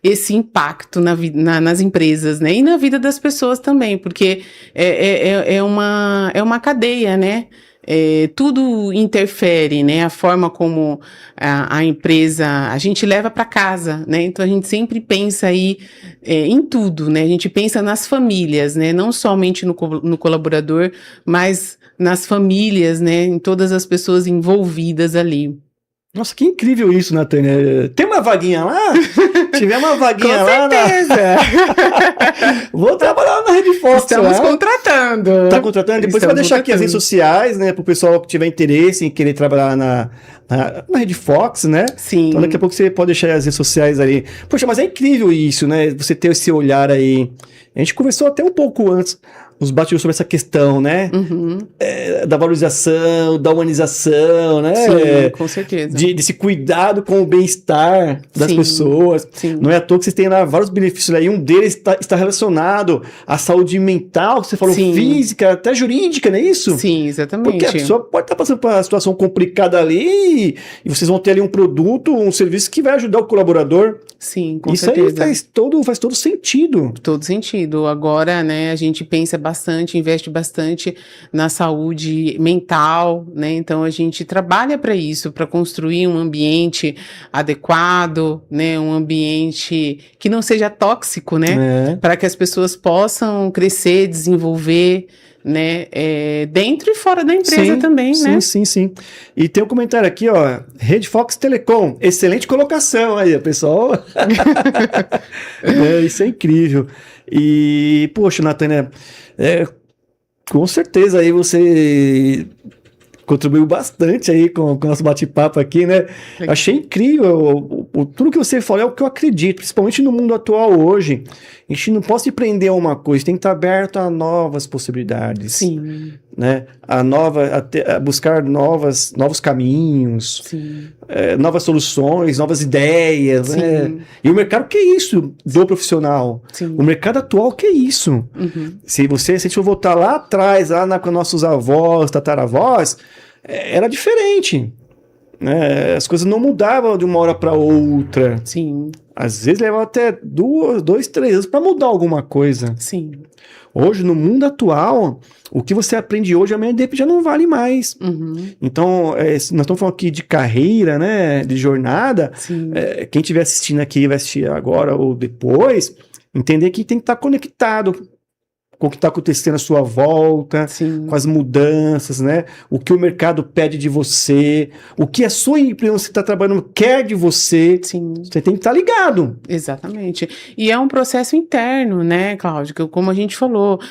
esse impacto nas empresas, né? E na vida das pessoas também, porque é uma cadeia, né? Tudo interfere, né? A forma como a empresa, a gente leva para casa, né? Então a gente sempre pensa aí em tudo, né? A gente pensa nas famílias, né? Não somente no colaborador, mas nas famílias, né? Em todas as pessoas envolvidas ali. Nossa, que incrível isso, Natânia. Tem uma vaguinha lá? Se tiver uma vaguinha Com lá... certeza. Vou trabalhar na Rede Fox. Estamos lá. contratando. Tá contratando? Depois você vai deixar aqui as redes sociais, né? Pro pessoal que tiver interesse em querer trabalhar na Rede Fox, né? Sim. Então daqui a pouco você pode deixar as redes sociais ali. Poxa, mas é incrível isso, né? Você ter esse olhar aí. A gente conversou até um pouco antes, nos bastidores sobre essa questão, né? Uhum. Da valorização, da humanização, né? Sim, com certeza. Desse cuidado com o bem-estar das Sim, pessoas. sim. Não é à toa que vocês têm lá vários benefícios aí. Um deles está relacionado à saúde mental, que você falou, Sim. física, até jurídica, não é isso? Sim, exatamente. Porque a pessoa pode estar passando por uma situação complicada ali e vocês vão ter ali um produto, um serviço que vai ajudar o colaborador. Sim, com Isso certeza. aí faz todo sentido. Todo sentido. Agora, né, a gente pensa bastante, investe bastante na saúde mental, né? Então a gente trabalha para isso, para construir um ambiente adequado, né? Um ambiente que não seja tóxico, né? Para que as pessoas possam crescer, desenvolver, né? Dentro e fora da empresa também, né? Sim. E tem um comentário aqui, ó. Rede Fox Telecom, excelente colocação aí, pessoal. Isso é incrível. E, poxa, Natânia, com certeza aí você contribuiu bastante aí com o nosso bate-papo aqui, né? Legal. Achei incrível. Tudo que você falou é o que eu acredito, principalmente no mundo atual hoje. A gente não pode se prender a uma coisa, tem que estar aberto a novas possibilidades. Sim. Né? A buscar novos caminhos, novas soluções, novas ideias. Né? E o mercado, que é isso do profissional? Sim. O mercado atual, que é isso? Uhum. Se a gente for voltar lá atrás, com nossos avós, tataravós, era diferente. Né? As coisas não mudavam de uma hora para outra. Sim. Às vezes levava até 2, 3 anos para mudar alguma coisa. Sim. Hoje, no mundo atual, o que você aprende hoje, amanhã já não vale mais. Uhum. Então, nós estamos falando aqui de carreira, né, de jornada. Sim. Quem estiver assistindo aqui, vai assistir agora ou depois, entender que tem que estar conectado com o que está acontecendo à sua volta, Sim. com as mudanças, né? O que o mercado pede de você, o que a sua empresa que você está trabalhando quer de você. Sim. Você tem que estar ligado. Exatamente. E é um processo interno, né, Cláudio? Que, como a gente falou,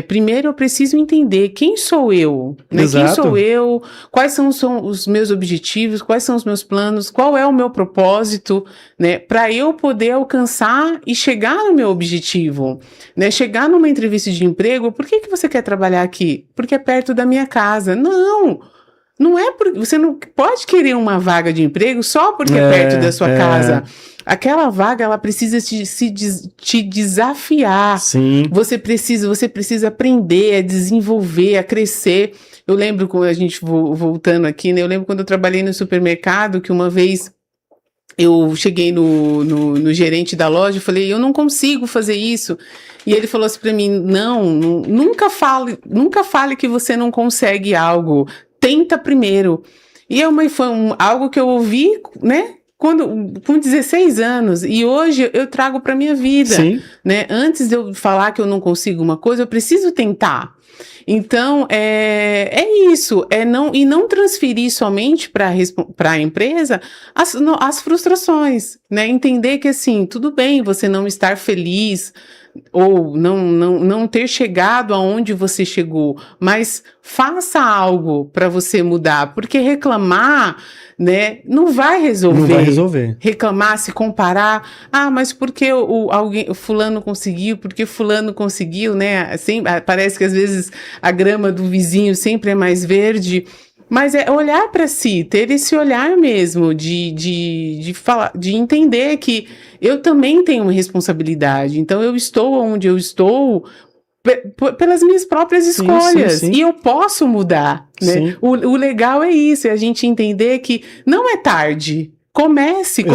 primeiro eu preciso entender quem sou eu, né? Exato. Quem sou eu, quais são os meus objetivos, quais são os meus planos, qual é o meu propósito, né? Para eu poder alcançar e chegar no meu objetivo, né? Chegar numa entrevista de emprego, por que você quer trabalhar aqui? Porque é perto da minha casa. Não é porque você não pode querer uma vaga de emprego só porque é perto da sua casa. Aquela vaga, ela precisa te desafiar. Sim. Você precisa aprender, a desenvolver, a crescer. Eu lembro, quando a gente voltando aqui, né? Eu lembro quando eu trabalhei no supermercado, que uma vez eu cheguei no gerente da loja e falei, eu não consigo fazer isso. E ele falou assim para mim, nunca fale que você não consegue algo. Tenta primeiro. E foi algo que eu ouvi, né? Com 16 anos, e hoje eu trago para minha vida, né? Antes de eu falar que eu não consigo uma coisa, eu preciso tentar. Então, é isso, não transferir somente para a empresa as frustrações, né? Entender que, assim, tudo bem você não estar feliz, ou não ter chegado aonde você chegou, mas faça algo para você mudar, porque reclamar, né, não vai resolver. Não vai resolver. Reclamar, se comparar, mas porque fulano conseguiu, porque fulano conseguiu, né, assim, parece que às vezes a grama do vizinho sempre é mais verde. Mas é olhar para si, ter esse olhar mesmo de falar, de entender que eu também tenho uma responsabilidade. Então eu estou onde eu estou pelas minhas próprias escolhas. Sim. E eu posso mudar, né? O legal é isso, é a gente entender que não é tarde. Comece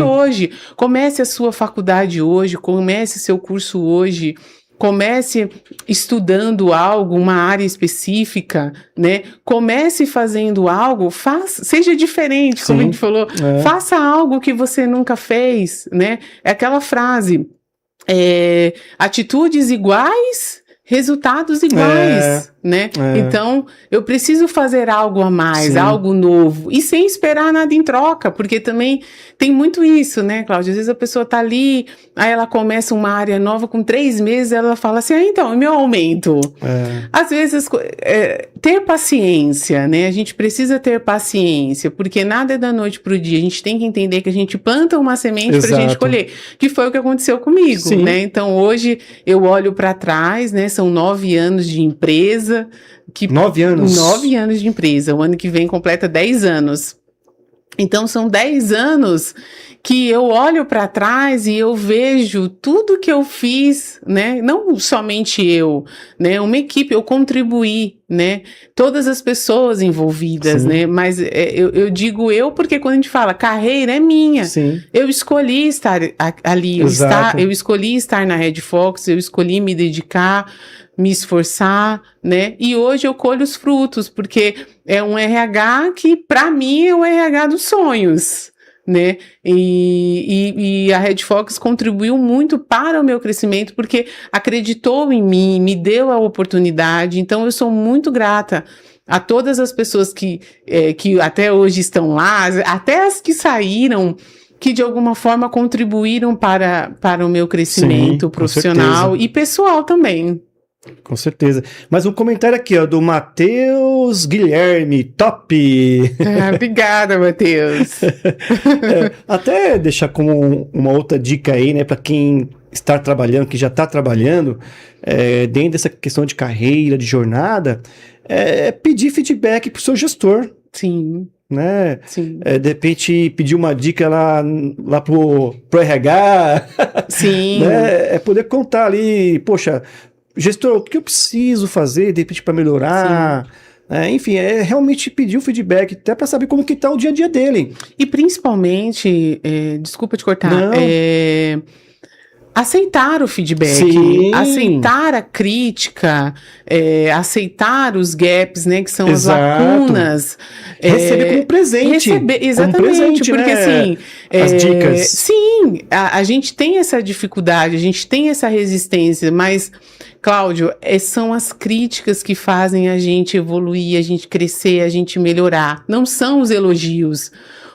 hoje. Comece a sua faculdade hoje, comece seu curso hoje. Comece estudando algo, uma área específica, né? Comece fazendo algo, seja diferente, como a gente falou. Faça algo que você nunca fez, né? É aquela frase, atitudes iguais, resultados iguais, né? É. Então, eu preciso fazer algo a mais, Sim. algo novo, e sem esperar nada em troca, porque também tem muito isso, né, Cláudia? Às vezes a pessoa tá ali, aí ela começa uma área nova, com 3 meses ela fala assim, então, e meu aumento? Às vezes, ter paciência, né? A gente precisa ter paciência, porque nada é da noite pro dia, a gente tem que entender que a gente planta uma semente pra gente Exato. colher, que foi o que aconteceu comigo, Sim. né? Então, hoje, eu olho para trás, né? São 9 anos de empresa. 9 anos? 9 anos de empresa. O ano que vem completa 10 anos. Então, são 10 anos que eu olho para trás e eu vejo tudo que eu fiz, né? Não somente eu, né? Uma equipe, eu contribuí, né? Todas as pessoas envolvidas, Sim. né? Mas eu digo eu porque quando a gente fala carreira é minha. Sim. Eu escolhi estar ali, Exato. eu escolhi estar na Red Fox, eu escolhi me dedicar, me esforçar, né? E hoje eu colho os frutos, porque é um RH que, para mim, é o RH dos sonhos, né? E a Red Fox contribuiu muito para o meu crescimento, porque acreditou em mim, me deu a oportunidade. Então, eu sou muito grata a todas as pessoas que até hoje estão lá, até as que saíram, que de alguma forma contribuíram para o meu crescimento Sim, com profissional certeza. e pessoal também. Com certeza. Mais um comentário aqui, ó, do Matheus Guilherme, top! Obrigada, Matheus. Até deixar como uma outra dica aí, né, para quem está trabalhando, que já está trabalhando, dentro dessa questão de carreira, de jornada, pedir feedback para o seu gestor, Sim, né? sim. De repente pedir uma dica lá pro RH, Sim. né? Poder contar ali, poxa, gestor, o que eu preciso fazer, de repente, para melhorar? Enfim, realmente pedir o feedback, até para saber como que tá o dia a dia dele. E principalmente, desculpa te cortar, Não. aceitar o feedback, Sim. aceitar a crítica, aceitar os gaps, né, que são Exato. as lacunas. Receber como presente. Exatamente, como presente, porque né? assim... As dicas. Sim, a gente tem essa dificuldade, a gente tem essa resistência, mas... Cláudio, são as críticas que fazem a gente evoluir, a gente crescer, a gente melhorar. Não são os elogios.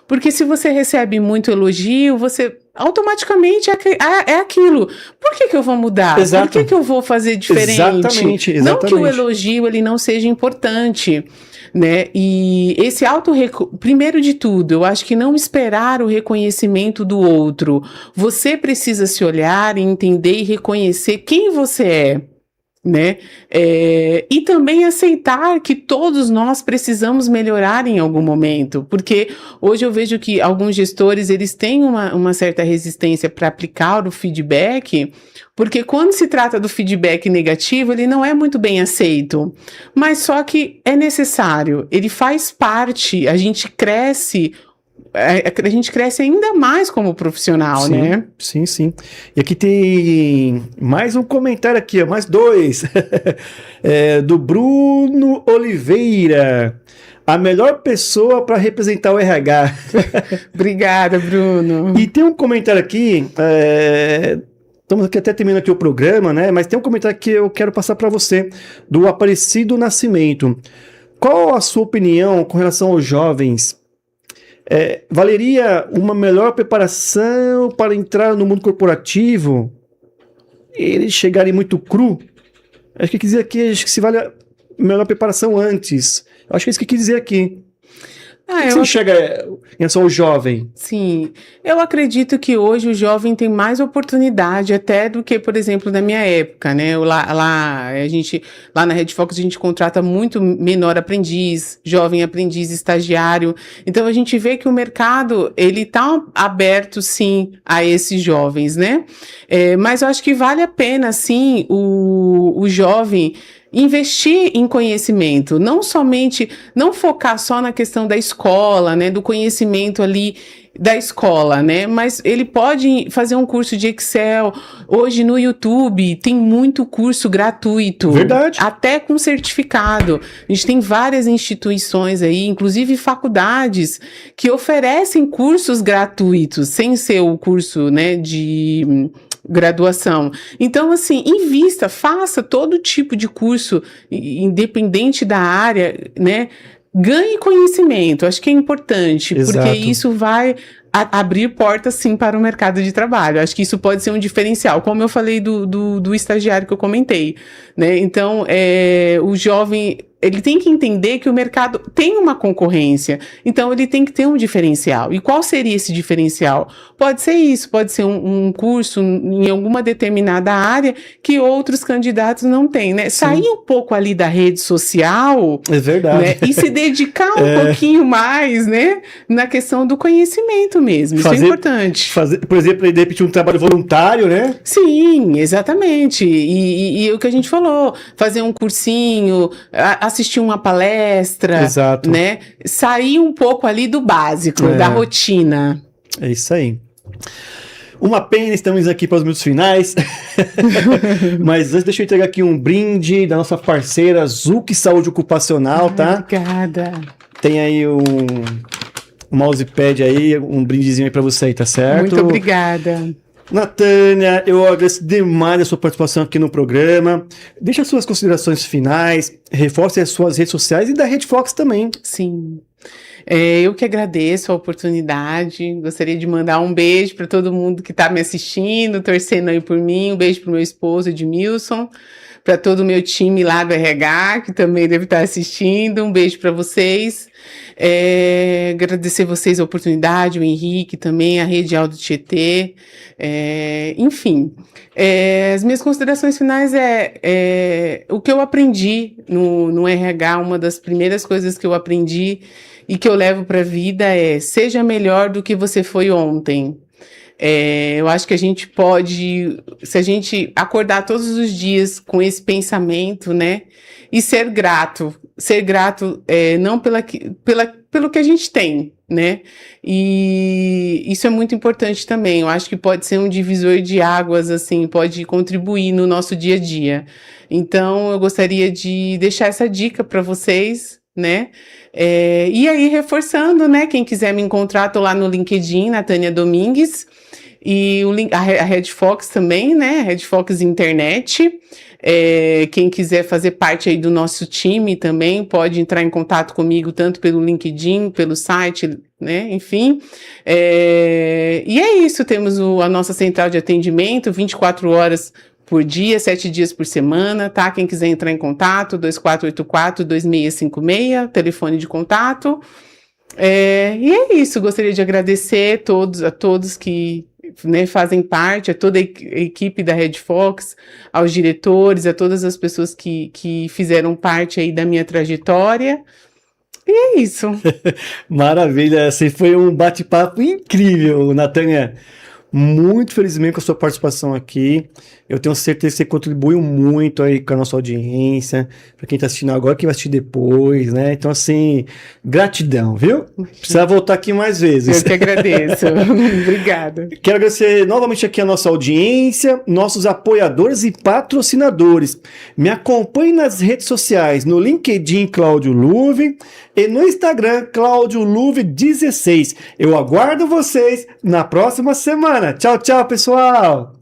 Porque se você recebe muito elogio, você automaticamente é aquilo. Por que eu vou mudar? Exato. Por que eu vou fazer diferente? Exatamente. Não que o elogio ele não seja importante, né? E esse primeiro de tudo, eu acho que não esperar o reconhecimento do outro. Você precisa se olhar e entender e reconhecer quem você é. Né? E também aceitar que todos nós precisamos melhorar em algum momento, porque hoje eu vejo que alguns gestores eles têm uma certa resistência para aplicar o feedback, porque quando se trata do feedback negativo, ele não é muito bem aceito, mas só que é necessário, ele faz parte, a gente cresce ainda mais como profissional, sim, né? Sim, sim. E aqui tem mais um comentário aqui, ó, mais 2. Do Bruno Oliveira. A melhor pessoa para representar o RH. Obrigada, Bruno. E tem um comentário aqui, estamos aqui até terminando aqui o programa, né? Mas tem um comentário que eu quero passar para você, do Aparecido Nascimento. Qual a sua opinião com relação aos jovens? Valeria uma melhor preparação para entrar no mundo corporativo? Eles chegarem muito cru? Acho que quer dizer aqui, acho que se vale a melhor preparação antes. Acho que é isso que quer dizer aqui. O que você enxerga em relação ao jovem? Sim, eu acredito que hoje o jovem tem mais oportunidade até do que, por exemplo, na minha época, né? Lá na Red Fox a gente contrata muito menor aprendiz, jovem aprendiz, estagiário. Então a gente vê que o mercado ele tá aberto sim a esses jovens, né? Mas eu acho que vale a pena sim o jovem investir em conhecimento, não focar só na questão da escola, né, do conhecimento ali da escola, né, mas ele pode fazer um curso de Excel. Hoje no YouTube tem muito curso gratuito. Verdade. Até com certificado. A gente tem várias instituições aí, inclusive faculdades, que oferecem cursos gratuitos, sem ser o curso, né, graduação. Então, assim, invista, faça todo tipo de curso, independente da área, né? Ganhe conhecimento, acho que é importante, Exato. porque isso vai abrir portas, sim, para o mercado de trabalho. Acho que isso pode ser um diferencial, como eu falei do estagiário que eu comentei, né? Então, o jovem, ele tem que entender que o mercado tem uma concorrência, então ele tem que ter um diferencial. E qual seria esse diferencial? Pode ser isso, pode ser um curso em alguma determinada área que outros candidatos não têm, né? Sair um pouco ali da rede social, É verdade. né? E se dedicar um pouquinho mais, né? Na questão do conhecimento mesmo, isso é importante. Fazer, por exemplo, de repente um trabalho voluntário, né? Sim, exatamente. E o que a gente falou, fazer um cursinho, assistir uma palestra, Exato. né? Sair um pouco ali do básico, da rotina. É isso aí. Uma pena, estamos aqui para os minutos finais. Mas antes, deixa eu entregar aqui um brinde da nossa parceira Zuc Saúde Ocupacional, tá? Obrigada. Tem aí um mousepad aí, um brindezinho aí para você aí, tá certo? Muito obrigada. Natânia, eu agradeço demais a sua participação aqui no programa. Deixa as suas considerações finais, reforce as suas redes sociais e da Rede Fox também. Sim. Eu que agradeço a oportunidade, gostaria de mandar um beijo para todo mundo que está me assistindo, torcendo aí por mim, um beijo para o meu esposo Edmilson, para todo o meu time lá do RH, que também deve estar assistindo, um beijo para vocês, agradecer vocês a oportunidade, o Henrique também, a Rede Aldo Tietê, enfim, as minhas considerações finais o que eu aprendi no RH, uma das primeiras coisas que eu aprendi e que eu levo para a vida seja melhor do que você foi ontem. Eu acho que a gente pode, se a gente acordar todos os dias com esse pensamento, né, e ser grato não pelo que a gente tem, né, e isso é muito importante também. Eu acho que pode ser um divisor de águas, assim, pode contribuir no nosso dia a dia. Então, eu gostaria de deixar essa dica para vocês, né, e aí reforçando, né, quem quiser me encontrar, tô lá no LinkedIn, Natânia Domingues, e a Red Fox também, né, Red Fox Internet. Quem quiser fazer parte aí do nosso time também pode entrar em contato comigo tanto pelo LinkedIn, pelo site, né, enfim. E é isso, temos a nossa central de atendimento 24 horas por dia, 7 dias por semana, tá? Quem quiser entrar em contato, 2484-2656, telefone de contato. E é isso, gostaria de agradecer a todos que, né, fazem parte, a toda a equipe da Red Fox, aos diretores, a todas as pessoas que fizeram parte aí da minha trajetória. E é isso. Maravilha, esse foi um bate-papo incrível, Natânia. Muito felizmente com a sua participação aqui. Eu tenho certeza que você contribuiu muito aí com a nossa audiência, para quem está assistindo agora, quem vai assistir depois, né? Então, assim, gratidão, viu? Precisa voltar aqui mais vezes. Eu que agradeço. Obrigada. Quero agradecer novamente aqui a nossa audiência, nossos apoiadores e patrocinadores. Me acompanhe nas redes sociais, no LinkedIn Cláudio Luve e no Instagram Cláudio Luve 16. Eu aguardo vocês na próxima semana. Tchau, tchau, pessoal!